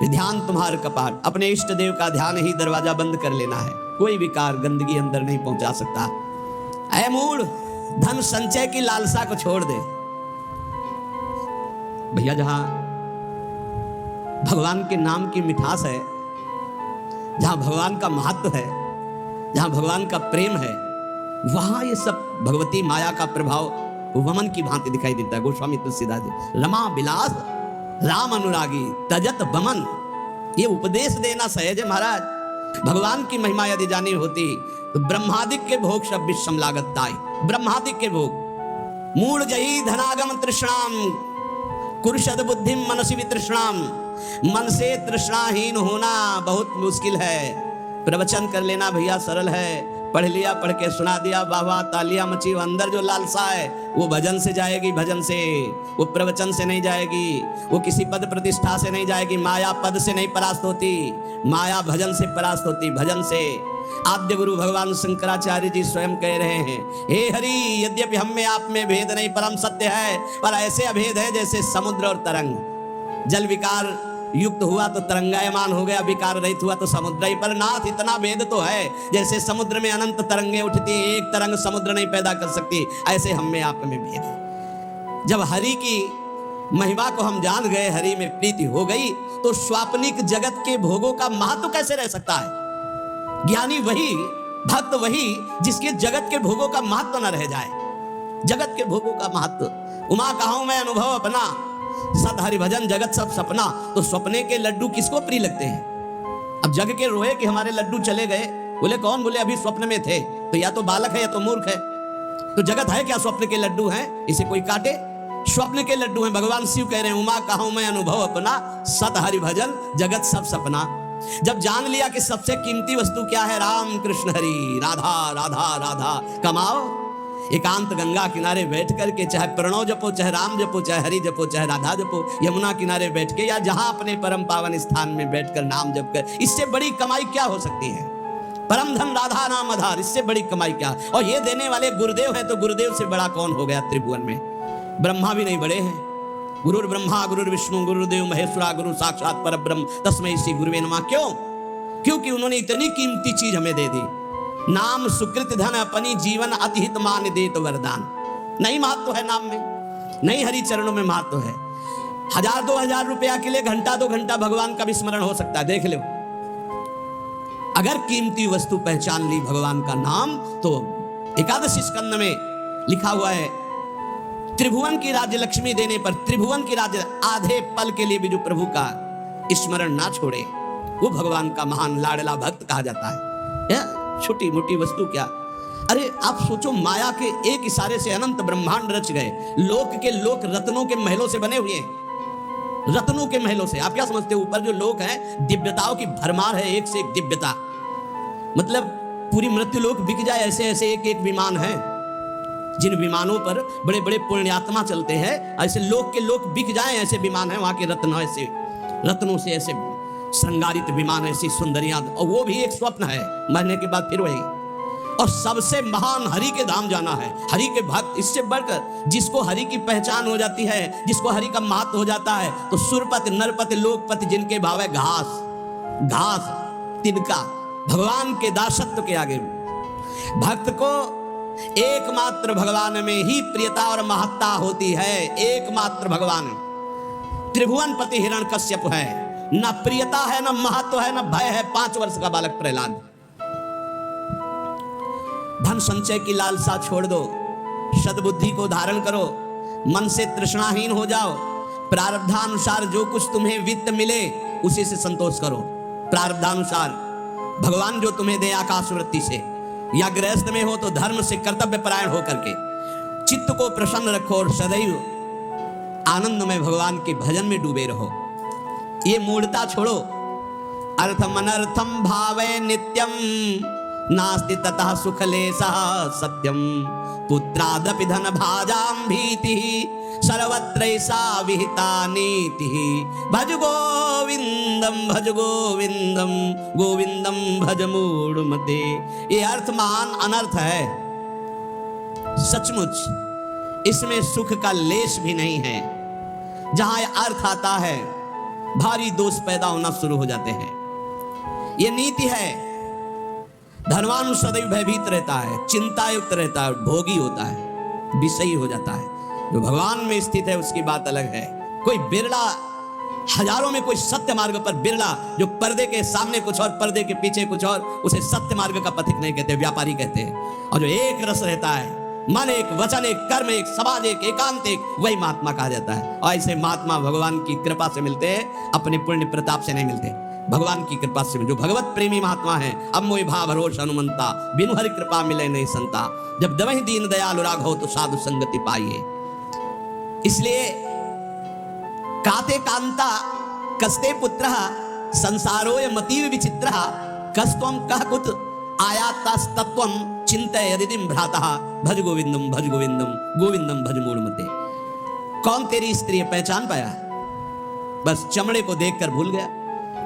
ध्यान तुम्हार कपाट। अपने इष्ट देव का ध्यान ही दरवाजा बंद कर लेना है, कोई विकार गंदगी अंदर नहीं पहुंचा सकता। ऐ मूढ़, धन संचय की लालसा को छोड़ दे। भैया, जहां भगवान के नाम की मिठास है, जहां भगवान का महत्व है, जहां भगवान का प्रेम है, वहां ये सब भगवती माया का प्रभाव वमन की भांति दिखाई देता है। गोस्वामी तुलसीदास जी, रमा बिलास राम अनुरागी तजत बमन, ये उपदेश देना सहज है महाराज। भगवान की महिमा यदि जानी होती तो ब्रह्मादिक के भोग सब विषम लागत ताई। ब्रह्मादिक के भोग, मूढ़ जही धनागम तृष्णाम, कुरुषद बुद्धिम मनसी वितृष्णाम। मन से तृष्णाहीन होना बहुत मुश्किल है। प्रवचन कर लेना भैया सरल है, पढ़ लिया, पढ़ के सुना दिया, वाह वाह, तालियां मची। अंदर जो लालसा है वो भजन से जाएगी, भजन से, वो प्रवचन से नहीं जाएगी, वो किसी पद प्रतिष्ठा से नहीं जाएगी। माया पद से नहीं परास्त होती, माया भजन से परास्त होती, भजन से। आद्य गुरु भगवान शंकराचार्य जी स्वयं कह रहे हैं, हे हरि, यद्यपि हम में आप में भेद नहीं परम सत्य है, पर ऐसे अभेद है जैसे समुद्र और तरंग। जल विकार युक्त हुआ तो तरंगायमान हो गया, विकार रहित हुआ तो समुद्र ही। पर नाथ, इतना भेद तो है, जैसे समुद्र में अनंत तरंगे उठती, एक तरंग समुद्र नहीं पैदा कर सकती, ऐसे हम में आप में भेद है। जब हरि की महिमा को हम जान गए, हरि में प्रीति हो गई, तो स्वाप्निक जगत के भोगों का महत्व कैसे रह सकता है? ज्ञानी वही, भक्त वही जिसके जगत के भोगों का महत्व न रह जाए। जगत के भोगों का महत्व, उमा कहूं मैं अनुभव अपना, सत हरि भजन जगत सब सपना। तो सपने के लड्डू किसको प्रिय लगते हैं? अब जग के रोए कि हमारे लड्डू चले गए, बोले कौन? बोले अभी स्वप्न में थे। तो या तो बालक है या तो मूर्ख है। तो जगत है क्या? स्वप्न के लड्डू हैं, इसे कोई काटे? स्वप्न के लड्डू हैं। भगवान शिव कह रहे हैं, उमा कहूं मैं अनुभव अपना, सत हरि भजन जगत सब सपना। जब जान लिया कि सबसे कीमती वस्तु क्या है, राम कृष्ण हरि, राधा राधा राधा कमाओ, एकांत गंगा किनारे बैठ करके चाहे प्रणव जपो, चाहे राम जपो, चाहे हरि जपो, चाहे राधा जपो, यमुना किनारे बैठ के या जहां अपने परम पावन स्थान में बैठकर नाम जप कर, इससे बड़ी कमाई क्या हो सकती है? परम धन राधा नाम आधार, इससे बड़ी कमाई क्या? और ये देने वाले गुरुदेव हैं, तो गुरुदेव से बड़ा कौन हो गया त्रिभुवन में? ब्रह्मा भी नहीं बड़े हैं। गुरुर् ब्रह्मा गुरुर् विष्णु गुरुदेव महेश्वरा गुरु साक्षात परब्रह्म तस्मै श्री गुरुवे नमः। क्यों? क्योंकि उन्होंने इतनी कीमती चीज हमें दे दी। नाम सुकृत धन अपनी जीवन अतिहित मान दे तो वरदान। नहीं महत्व है नाम में, नहीं हरि चरणों में महत्व है। 1000-2000 रुपया के लिए घंटा 2 घंटा भगवान का भी स्मरण हो सकता है, देख लो। अगर कीमती वस्तु पहचान ली भगवान का नाम, तो एकादशी स्कंद में लिखा हुआ है, त्रिभुवन की राज्य लक्ष्मी देने पर, त्रिभुवन की राज्य आधे पल के लिए भी जो प्रभु का स्मरण ना छोड़े, वो भगवान का महान लाडला भक्त कहा जाता है। छोटी मोटी वस्तु क्या? अरे आप सोचो, माया के एक इशारे से अनंत ब्रह्मांड रच गए। लोक के लोक रत्नों के महलों से बने हुए हैं, रत्नों के महलों से। आप क्या समझते हो? ऊपर जो लोक हैं, दिव्यताओं की भरमार है, एक से एक दिव्यता। मतलब पूरी मृत्यु लोक बिक जाए, ऐसे ऐसे एक एक विमान है। जिन विमानों पर बड़े बड़े पुण्यात्मा चलते हैं, ऐसे लोक के लोक बिक जाए, ऐसे विमान है। वहां के रत्न ऐसे, रत्नों से ऐसे श्रृंगारित विमान, ऐसी सुंदरियां, और वो भी एक स्वप्न है, मरने के बाद फिर वही। और सबसे महान हरि के धाम जाना है, हरि के भक्त। इससे बढ़कर जिसको हरि की पहचान हो जाती है, जिसको हरि का महत्व हो जाता है, तो सुरपति नरपति लोकपति जिनके भाव है घास घास तिनका, भगवान के दासत्व के आगे भक्त को एकमात्र भगवान में ही प्रियता और महत्ता होती है। एकमात्र भगवान त्रिभुवन पति हिरण्यकश्यप है, न प्रियता है, न महत्व है, न भय है। 5 वर्ष का बालक प्रहलाद। धन संचय की लालसा छोड़ दो, सद्बुद्धि को धारण करो, मन से तृष्णाहीन हो जाओ। प्रारब्धानुसार जो कुछ तुम्हें वित्त मिले उसी से संतोष करो। प्रारब्धानुसार भगवान जो तुम्हें दे आकाश वृत्ति से, या गृहस्थ में हो तो धर्म से कर्तव्य परायण होकर के चित्त को प्रसन्न रखो और सदैव आनंद में भगवान के भजन में डूबे रहो। ये मूढ़ता छोड़ो। अर्थम अनर्थम भावे नित्यम नास्ति ततः सुखलेशः सत्यम पुत्रादपि धन भाजाम भीति सर्वत्रैसा विहिता नीति। भज गोविंदम गोविंदम भज मूढ़मते। ये अर्थ महान अनर्थ है, सचमुच इसमें सुख का लेश भी नहीं है। जहां यह अर्थ आता है, भारी दोष पैदा होना शुरू हो जाते हैं। यह नीति है। धनवान सदैव भयभीत रहता है, चिंतायुक्त रहता है, भोगी होता है, विषयी हो जाता है। जो भगवान में स्थित है उसकी बात अलग है। कोई बिरला, हजारों में कोई सत्य मार्ग पर बिरला, जो पर्दे के सामने कुछ और पर्दे के पीछे कुछ और, उसे सत्य मार्ग का पथिक नहीं कहते, व्यापारी कहते हैं। और जो एक रस रहता है, मन एक, वचन एक, कर्म एक, समाज एक, एकांत एक, वही महात्मा कहा जाता है। और ऐसे महात्मा भगवान की कृपा से मिलते हैं, अपने पुण्य प्रताप से नहीं मिलते, भगवान की कृपा से। जो भगवत प्रेमी महात्मा है, अब मोहि भाव भरोस हनुमंता, बिनु हरि कृपा मिले नहीं संता। जब दवहि दीन दयालु राघव तो साधु संगति पाइए। इसलिए काते कांता कस्ते पुत्र संसारोय मतीव विचित्र कस्त्वम कह कुत आयातास्तत्वम चिंतय यदिदिम भ्रातः भज गोविंदम गोविंदम भज मूढ़मते। कौन तेरी स्त्री है, पहचान पाया? बस चमड़े को देखकर भूल गया।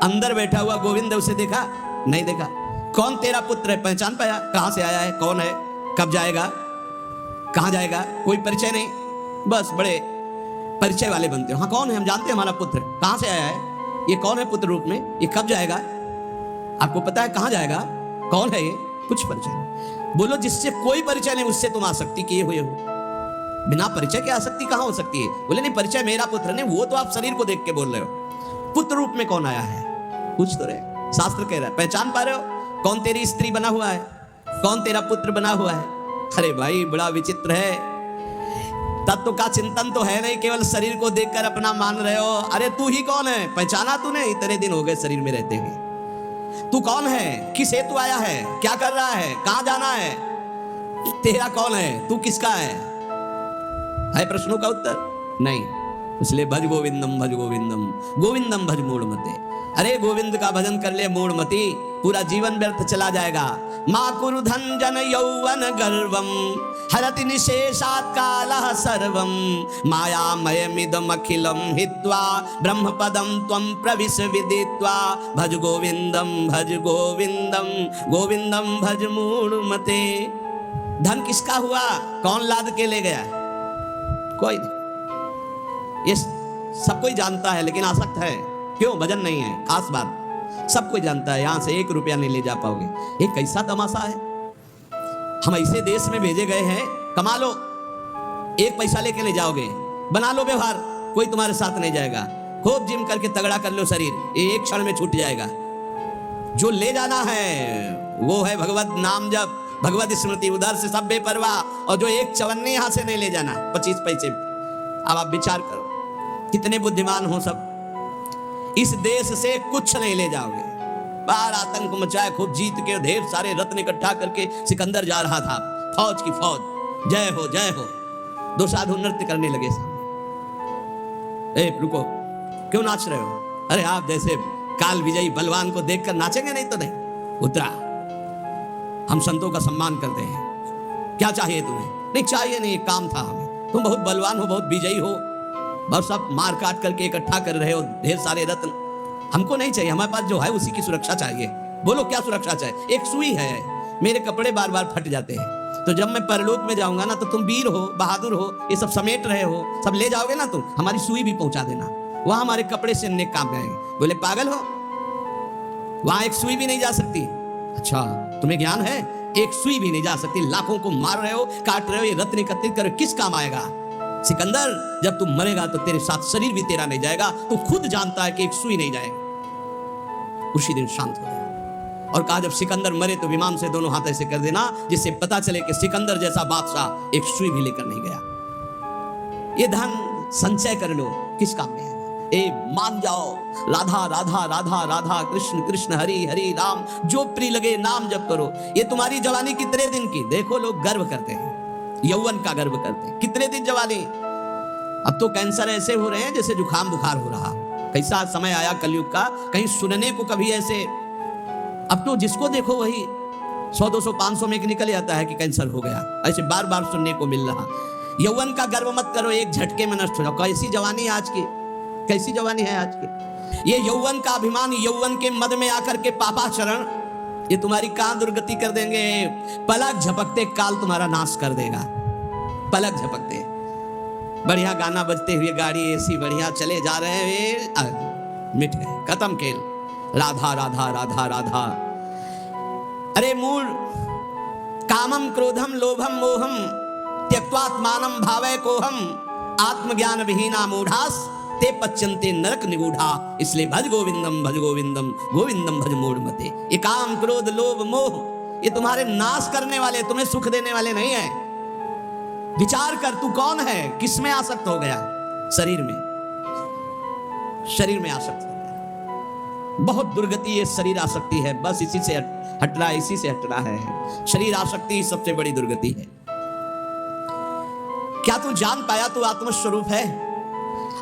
अंदर बैठा हुआ गोविंद उसे देखा नहीं देखा। कौन तेरा पुत्र है, पहचान पाया? कहां से आया है, कौन है, कब जाएगा, कहां जाएगा, कोई परिचय नहीं। बस बड़े परिचय वाले बनते हो। हाँ, कौन है, हम जानते हैं हमारा पुत्र कहां से आया है, ये कौन है पुत्र रूप में, ये कब जाएगा, आपको पता है कहां जाएगा, कौन है ये, कुछ परिचय नहीं। बोलो जिससे कोई परिचय नहीं उससे तुम आसक्ति किए हुए हो। बिना परिचय के आसक्ति कहां हो सकती है? बोले नहीं, परिचय मेरा पुत्र नहीं, वो तो आप शरीर को देख के बोल रहे हो। पुत्र रूप में कौन आया है, कुछ तो रहे। शास्त्र कह रहा है, पहचान पा रहे हो? कौन तेरी स्त्री बना हुआ है, कौन तेरा पुत्र बना हुआ है? अरे भाई बड़ा विचित्र है। तत्व का चिंतन तो है नहीं, केवल शरीर को देखकर अपना मान रहे हो। अरे तू ही कौन है, पहचाना तूने? इतने दिन हो गए शरीर में रहते हुए। तू कौन है, किस हेतु आया है, क्या कर रहा है, कहां जाना है, तेरा कौन है, तू किसका है प्रश्नों का उत्तर नहीं। इसलिए भज गोविंदम गोविंदम भज मूढ़मते। अरे गोविंद का भजन कर ले मूढ़मती, पूरा जीवन व्यर्थ चला जाएगा। माँ कुरु धन जन यौवन गर्वम हरति निशेषात् कालः सर्वं मायामयमिदमखिलं हित्वा ब्रह्मपदं त्वं प्रविश विदित्वा भज गोविंदम गोविंदम भज मूढ़मते। धन किसका हुआ? कौन लाद के ले गया? कोई नहीं। ये सब कोई जानता है, लेकिन आसक्त है। क्यों? भजन नहीं है। खास बात सब कोई जानता है, यहां से 1 रुपया नहीं ले जा पाओगे। ये कैसा तमाशा है? हम ऐसे देश में भेजे गए हैं, कमा लो, 1 पैसा लेके ले जाओगे, बना लो व्यवहार, कोई तुम्हारे साथ नहीं जाएगा। खूब जिम करके तगड़ा कर लो शरीर, ये 1 क्षण में छूट जाएगा। जो ले जाना है वो है भगवत नाम जप, भगवत स्मृति, उधर से सब बेपरवाह। और जो 1 चवन्नी यहां से नहीं ले जाना, 25 पैसे। अब आप विचार करो, कितने बुद्धिमान हो सब। इस देश से कुछ नहीं ले जाओगे। बाहर आतंक मचाए, खूब जीत के ढेर सारे रत्न इकट्ठा करके सिकंदर जा रहा था, फौज की फौज, जय हो जय हो। 2 साधु नृत्य करने लगे सामने। ए रुको, क्यों नाच रहे हो? अरे आप जैसे काल विजयी बलवान को देखकर नाचेंगे नहीं तो नहीं। उतरा, हम संतों का सम्मान करते हैं। क्या चाहिए तुम्हें? नहीं चाहिए नहीं, काम था हमें। तुम बहुत बलवान हो, बहुत विजयी हो, बस आप मार काट करके इकट्ठा कर रहे हो ढेर सारे रत्न। हमको नहीं चाहिए, हमारे पास जो है उसी की सुरक्षा चाहिए। बोलो क्या सुरक्षा चाहिए? एक सुई है, मेरे कपड़े बार बार फट जाते हैं, तो जब मैं परलोक में जाऊंगा ना, तो तुम वीर हो, बहादुर हो, ये सब समेट रहे हो, सब ले जाओगे ना तुम, हमारी सुई भी पहुंचा देना, वहां हमारे कपड़े से नेक काम आएंगे। बोले पागल हो, वहां एक सुई भी नहीं जा सकती। अच्छा तुम्हें ज्ञान है? एक सुई भी नहीं जा सकती। लाखों को मार रहे हो, काट रहे हो, ये रत्न एकत्रित कर किस काम आएगा? सिकंदर, जब तू मरेगा तो तेरे साथ शरीर भी तेरा नहीं जाएगा, तू खुद जानता है कि एक सुई नहीं जाएगा। उसी दिन शांत हो गया और कहा जब सिकंदर मरे तो विमान से दोनों हाथ ऐसे कर देना, जिससे पता चले कि सिकंदर जैसा बादशाह एक सुई भी लेकर नहीं गया। ये धन संचय कर लो, किस काम में है? ए मान जाओ, राधा राधा राधा राधा, कृष्ण कृष्ण हरि हरि राम, जो प्रिय लगे नाम जप करो। ये तुम्हारी जवानी कितने दिन की? देखो लोग गर्व करते हैं, यौवन का गर्व करते हैं। कितने दिन जवानी? अब तो कैंसर ऐसे हो रहे हैं जैसे जुकाम बुखार हो रहा। कैसा समय आया कलयुग का, कहीं सुनने को कभी ऐसे। अब तो जिसको देखो वही 100 200 500 में निकल जाता है कि कैंसर हो गया। ऐसे बार बार सुनने को मिल रहा। यौवन का गर्व मत करो, एक झटके में नष्ट हो जाओ। कैसी जवानी है आज की, कैसी जवानी है आज की। ये यौवन का अभिमान, यौवन के मद में आकर के पापाचरण, ये तुम्हारी कहां दुर्गति कर देंगे। पलक झपकते काल तुम्हारा नाश कर देगा। पलक झपकते, बढ़िया गाना बजते हुए गाड़ी एसी बढ़िया चले जा रहे हैं, मिट गए, खत्म खेल। राधा राधा राधा राधा। अरे मूल कामम क्रोधम लोभम मोहम त्यक्त्वात्मानं भावय कोहम आत्मज्ञान विहीना मूढ़ास ते पच्यन्ते नरक निगूढ़ा। इसलिए भज गोविंदम गोविंदम भज मूढ़मते। ये काम क्रोध लोभ मोह ये तुम्हारे नाश करने वाले, तुम्हें सुख देने वाले नहीं है। विचार कर तू कौन है, किस में आसक्त हो गया? शरीर में, शरीर में आसक्त हो गया। बहुत दुर्गति ये शरीर आसक्ति है, बस इसी से हटना है, इसी से हटना है। शरीर आसक्ति सबसे बड़ी दुर्गति है। क्या तू जान पाया तू आत्मस्वरूप है?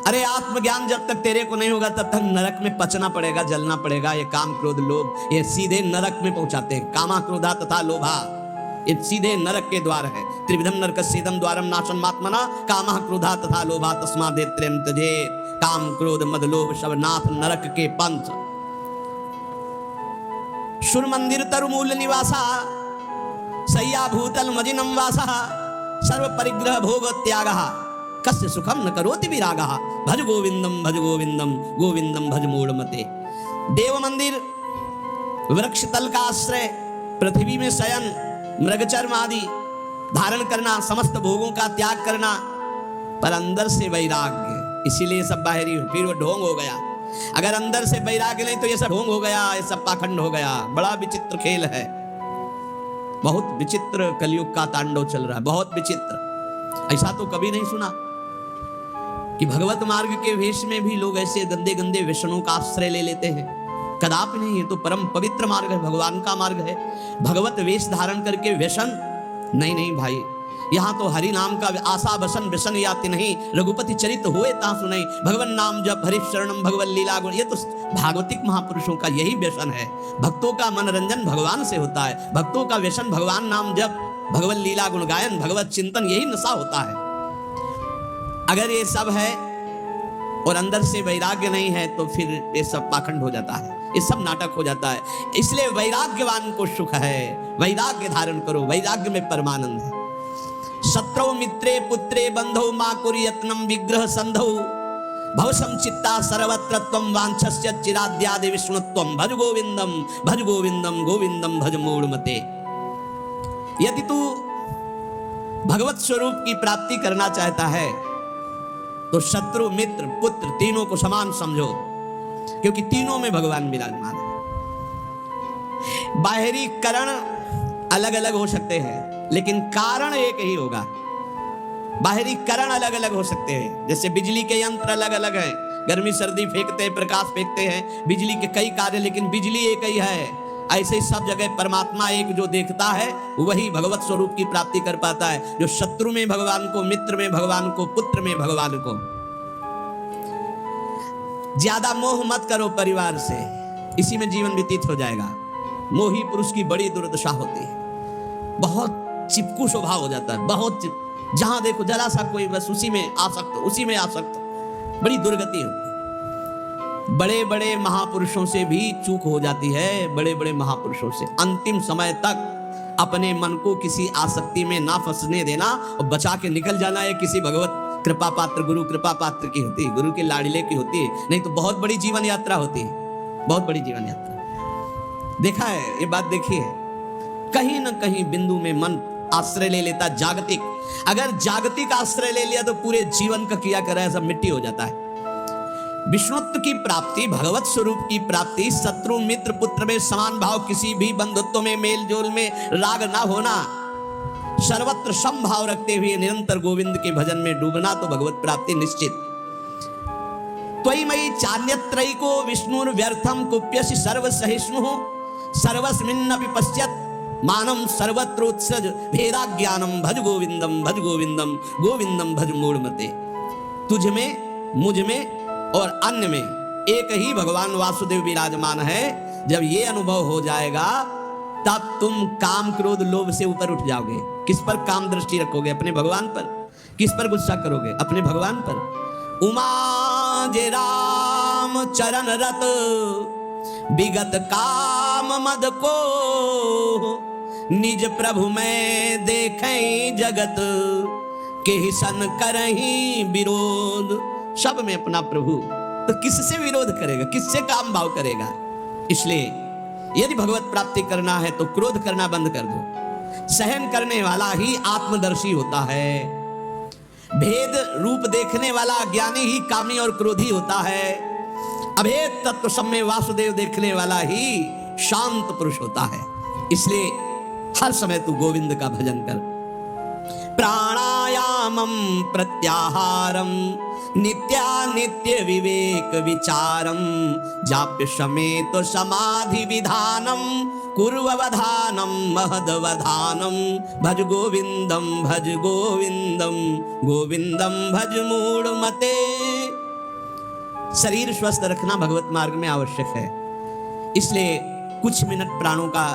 अरे आत्मज्ञान जब तक तेरे को नहीं होगा तब तक नरक में पचना पड़ेगा, जलना पड़ेगा। ये काम क्रोध लोभ ये सीधे नरक में पहुंचाते हैं। कामा क्रोधा तथा लोभा ये सीधे नरक के द्वार है। त्रिविधम नरकस्येदम द्वारम नाशम आत्मना कामा क्रोधा तथा लोभा तस्मादेव त्रयं त्यजेत्। काम क्रोध मद लोभ सब नाथ नरक के पंथ। सुर मंदिर तरुमूल निवासा सय्या भूतल मजिनम वासा सर्व परिग्रह भोग त्यागः कस्य सुखम न करोति विरागः। भज गोविंदम गोविंदम भज मूढ़मते। देव मंदिर, वृक्ष तल का आश्रय, पृथ्वी में शयन, मृगचर्म आदि धारण करना, समस्त भोगों का त्याग करना, पर अंदर से वैराग्य। इसीलिए सब बाहरी, फिर वो ढोंग हो गया। अगर अंदर से वैराग्य नहीं तो ये सब ढोंग हो गया, ये सब पाखंड हो गया। बड़ा विचित्र खेल है, बहुत विचित्र कलयुग का तांडव चल रहा है, बहुत विचित्र। ऐसा तो कभी नहीं सुना कि भगवत मार्ग के वेश में भी लोग ऐसे गंदे गंदे व्यसनों का आश्रय ले लेते हैं। कदापि नहीं, ये तो परम पवित्र मार्ग है, भगवान का मार्ग है। भगवत वेश धारण करके व्यसन नहीं, नहीं भाई। यहाँ तो हरि नाम का आशा बसन व्यसन याति नहीं, रघुपति चरित होए ता सुनई। भगवान नाम जप हरि शरणम भगवत लीला गुण, ये तो भागवतिक महापुरुषों का यही व्यसन है। भक्तों का मनोरंजन भगवान से होता है, भक्तों का व्यसन भगवान नाम जप। भगवत लीला गुण गायन, भगवत चिंतन, यही नशा होता है। अगर ये सब है और अंदर से वैराग्य नहीं है तो फिर ये सब पाखंड हो जाता है, ये सब नाटक हो जाता है। इसलिए वैराग्यवान को सुख है, वैराग्य धारण करो, वैराग्य में परमानंद है। शत्रौ मित्रे पुत्रे बंधौ मा कुरु यत्नम विग्रह संधौ भवसं चित्ता सर्वत्र त्वं वांछस्य चिराद्यादि विष्णुत्वं भज गोविंदम भज गोविंदम गोविंदम भज मूढ़मते। यदि तू भगवत स्वरूप की प्राप्ति करना चाहता है तो शत्रु मित्र पुत्र तीनों को समान समझो, क्योंकि तीनों में भगवान विराजमान है। बाहरी कारण अलग अलग हो सकते हैं लेकिन कारण एक ही होगा। बाहरी कारण अलग अलग हो सकते हैं, जैसे बिजली के यंत्र अलग अलग हैं, गर्मी सर्दी फेंकते हैं, प्रकाश फेंकते हैं, बिजली के कई कार्य, लेकिन बिजली एक ही है। ऐसे ही सब जगह परमात्मा एक जो देखता है वही भगवत स्वरूप की प्राप्ति कर पाता है। जो शत्रु में भगवान को, मित्र में भगवान को, पुत्र में भगवान को। ज्यादा मोह मत करो परिवार से, इसी में जीवन व्यतीत हो जाएगा। मोही पुरुष की बड़ी दुर्दशा होती है, बहुत चिपकू स्वभाव हो जाता है, बहुत जहां देखो जरा सा कोई बस उसी में आसक्त, उसी में आसक्त, बड़ी दुर्गति होती है। बड़े बड़े महापुरुषों से भी चूक हो जाती है, बड़े बड़े महापुरुषों से। अंतिम समय तक अपने मन को किसी आसक्ति में ना फंसने देना और बचा के निकल जाना है। किसी भगवत कृपा पात्र, गुरु कृपा पात्र की होती है, गुरु के लाड़िले की होती है, नहीं तो बहुत बड़ी जीवन यात्रा होती है, बहुत बड़ी जीवन यात्रा। देखा है ये बात, देखी है। कहीं ना कहीं बिंदु में मन आश्रय ले लेता जागतिक। अगर जागतिक आश्रय ले लिया तो पूरे जीवन का किया करा सब मिट्टी हो जाता है। विष्णुत्व की प्राप्ति, भगवत स्वरूप की प्राप्ति, शत्रु मित्र पुत्र में समान भाव, किसी भी बंधुत्व में, मेल जोल में राग ना होना, सर्वत्र समभाव रखते हुए निरंतर गोविंद के भजन में डूबना, तो भगवत प्राप्ति निश्चित। त्वयि मयि चान्यत्रैको विष्णुर्व्यर्थम कुप्यसि सर्वसहिष्णुः सर्वस्मिन्नपि पश्यत् मानम सर्वत्रोत्सज भेदाज्ञानम भज गोविंदम भज गोविंदम गोविंदम भज मूढ़मते। तुझ में, मुझ में और अन्य में एक ही भगवान वासुदेव विराजमान है। जब ये अनुभव हो जाएगा तब तुम काम क्रोध लोभ से ऊपर उठ जाओगे। किस पर काम दृष्टि रखोगे? अपने भगवान पर। किस पर गुस्सा करोगे? अपने भगवान पर। उमा जे राम चरण रत विगत काम मद को निज प्रभु में देखें जगत के ही सन करही विरोध। सब में अपना प्रभु, तो किससे विरोध करेगा? किससे काम भाव करेगा? इसलिए यदि भगवत प्राप्ति करना है तो क्रोध करना बंद कर दो। सहन करने वाला ही आत्मदर्शी होता है। भेद रूप देखने वाला ज्ञानी ही कामी और क्रोधी होता है। अभेद तत्व सब में वासुदेव देखने वाला ही शांत पुरुष होता है। इसलिए हर समय तू गोविंद का भजन कर। प्राणायामम प्रत्याहारम नित्यानित्य विवेक विचारम जाप्य समेत समाधि विधानम कुर्ववधानम महदवधानम भज गोविंदम भज गोविंदम गोविंदम भज मूढ़मते। शरीर स्वस्थ रखना भगवत मार्ग में आवश्यक है, इसलिए कुछ मिनट प्राणों का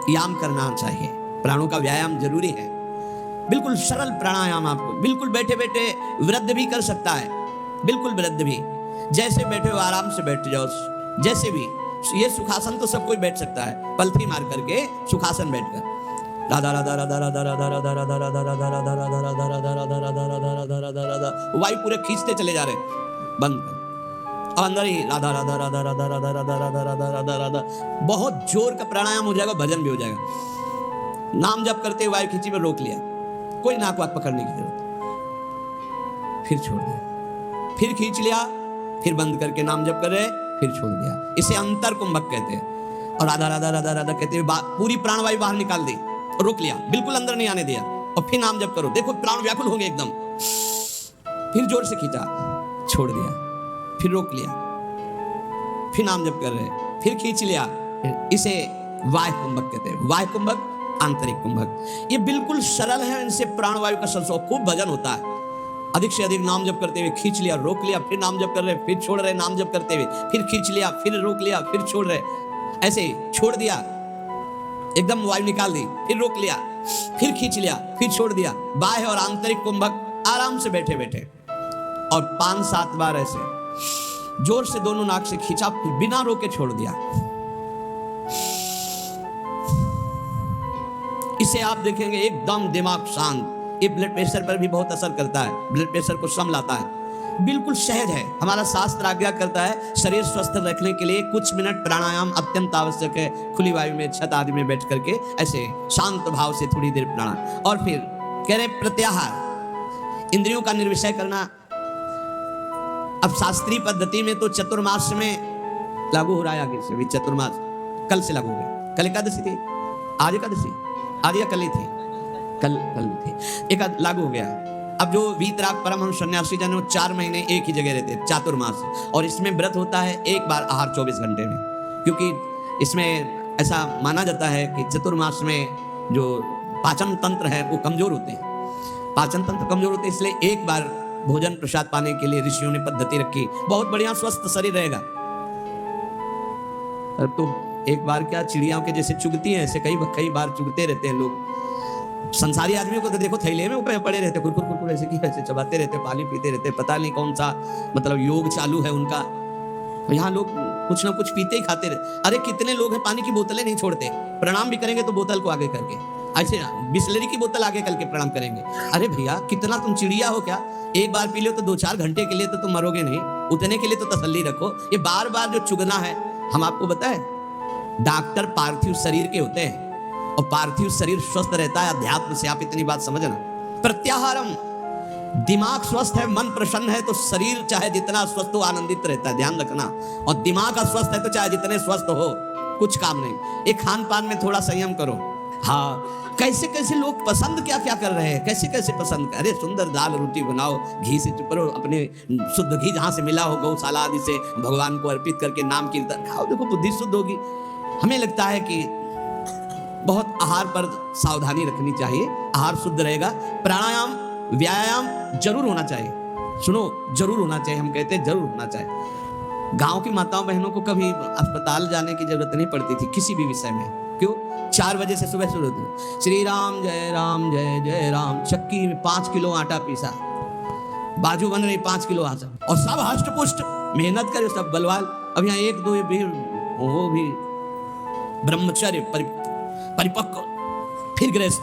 याम करना चाहिए। प्राणों का व्यायाम जरूरी है। बिल्कुल सरल प्राणायाम, आपको बिल्कुल बैठे बैठे वृद्ध भी कर सकता है, बिल्कुल वृद्ध भी। जैसे बैठे हो आराम से बैठ जाओ, जैसे भी। ये सुखासन तो सब कोई बैठ सकता है, पलथी मार करके सुखासन बैठकर राधा राधा राधा राधा राधा राधा राधा राधा राधा राधा राधा राधा राधा राधा राधा राधा राधा राधा राधा वायु पूरे खींचते चले जा रहे, बंद कर। अब अंदर ही राधा राधा राधा राधा राधा राधा राधा राधा राधा राधा। बहुत जोर का प्राणायाम हो जाएगा, भजन भी हो जाएगा। नाम जप करते वायु खींची में रोक लिया, कोई नाक वाक पकड़ने की जरूरत, फिर छोड़ दिया, फिर खींच लिया, फिर बंद करके नाम जप कर रहे, फिर छोड़ दिया। इसे अंतर कुंभक कहते हैं। और राधा राधा राधा राधा कहते हुए पूरी प्राणवायु बाहर निकाल दी और रोक लिया, बिल्कुल अंदर नहीं आने दिया, और फिर नाम जप करो। देखो प्राण व्याकुल होंगे एकदम। फिर जोर से खींचा, छोड़ दिया, फिर रोक लिया, फिर नाम जप कर रहे, फिर खींच लिया। इसे वायु कुंभक कहते हैं। वायु कुंभक, आंतरिक कुंभक। ये बिल्कुल सरल है, इनसे प्राणवायु का संसर्ग, खूब भजन होता है। अधिक से अधिक नाम जप करते हुए खींच लिया, रोक लिया, फिर नाम जप कर रहे, फिर छोड़ रहे, नाम जप करते हुए फिर खींच लिया, फिर रोक लिया, फिर छोड़ रहे, ऐसे छोड़ दिया। एकदम वायु निकाल दी, फिर रोक लिया, फिर खींच लिया, फिर छोड़ दिया। बाह्य और आंतरिक कुंभक आराम से बैठे बैठे, और 5-7 बार ऐसे जोर से दोनों नाक से खींचा, फिर बिना रोके छोड़ दिया। इसे आप देखेंगे एकदम दिमाग शांत। ये ब्लड प्रेशर पर भी बहुत असर करता है, ब्लड प्रेशर को संभलाता है, बिल्कुल सहज है। हमारा शास्त्र आज्ञा करता है शरीर स्वस्थ रखने के लिए कुछ मिनट प्राणायाम अत्यंत आवश्यक है। खुली वायु में, छत आदि में बैठ करके ऐसे शांत भाव से थोड़ी देर प्राणायाम। और फिर कह रहे प्रत्याहार, इंद्रियों का निर्विषय करना। अब शास्त्रीय पद्धति में तो चतुर्मास में लागू हो रहा है, आगे से भी चतुर्मास कल से लागू हो गया। कल एकादशी थी, आज एकादशी, आज या कल ही थी, कल थी, एक लागू हो गया। अब जो वीतराग परमहंस सन्यासी जन 4 महीने एक ही जगह रहते, चातुर्मास, और इसमें व्रत होता है एक बार आहार 24 घंटे में, क्योंकि इसमें ऐसा माना जाता है कि चतुर्मास में जो पाचन तंत्र है वो कमजोर होते हैं, पाचन तंत्र कमजोर होते हैं, इसलिए एक बार भोजन प्रसाद पाने के लिए ऋषियों ने पद्धति रखी। बहुत बढ़िया स्वस्थ शरीर रहेगा। अब तो एक बार क्या चिड़ियाओं के जैसे चुगती है, ऐसे कई बार चुगते रहते हैं लोग। संसारी आदमियों को तो देखो थैले में ऊपर पड़े रहते, कुरकुर ऐसे की ऐसे चबाते रहते, पानी पीते रहते, पता नहीं कौन सा मतलब योग चालू है उनका। यहाँ लोग कुछ ना कुछ पीते ही खाते रहते। अरे कितने लोग हैं पानी की बोतलें नहीं छोड़ते, प्रणाम भी करेंगे तो बोतल को आगे करके, ऐसे बिस्लरी की बोतल आगे करके प्रणाम करेंगे। अरे भैया कितना तुम चिड़िया हो क्या? एक बार पी लो तो 2-4 घंटे के लिए तो तुम मरोगे नहीं, उतने के लिए तो तसल्ली रखो। ये बार बार जो चुगना है, हम आपको बताएं डॉक्टर पार्थिव शरीर के होते हैं, और पार्थिव शरीर स्वस्थ रहता है अध्यात्म से। आप इतनी बात समझना। प्रत्याहारम, दिमाग स्वस्थ है, मन प्रसन्न है, तो शरीर चाहे जितना स्वस्थ हो आनंदित रहता है, ध्यान रखना। और दिमाग अस्वस्थ है तो चाहे जितने स्वस्थ हो कुछ काम नहीं। एक खान पान में थोड़ा संयम करो। हाँ, कैसे कैसे लोग पसंद क्या क्या कर रहे हैं, कैसे कैसे पसंद। अरे सुंदर दाल रोटी बनाओ, घी से चुपरो, अपने शुद्ध घी जहां से मिला हो गौशाला आदि से भगवान को अर्पित करके नाम कीर्तन खाओ, देखो बुद्धि शुद्ध होगी। हमें लगता है कि बहुत आहार पर सावधानी रखनी चाहिए, आहार शुद्ध रहेगा। प्राणायाम व्यायाम जरूर होना चाहिए, सुनो जरूर होना चाहिए, हम कहते हैं जरूर होना चाहिए। गांव की माताओं बहनों को कभी अस्पताल जाने की जरूरत नहीं पड़ती थी किसी भी विषय में। क्यों? 4 बजे से सुबह शुरू होती, श्री राम जय राम जय जय राम। चक्की में 5 किलो आटा पीसा, बाजू बन रही 5 किलो आटा, और सब हष्ट पुष्ट मेहनत करे, सब बलवाल। अब यहाँ 1-2 भी वो भी ब्रह्मचर्य परिपक्व, फिर गृहस्थ।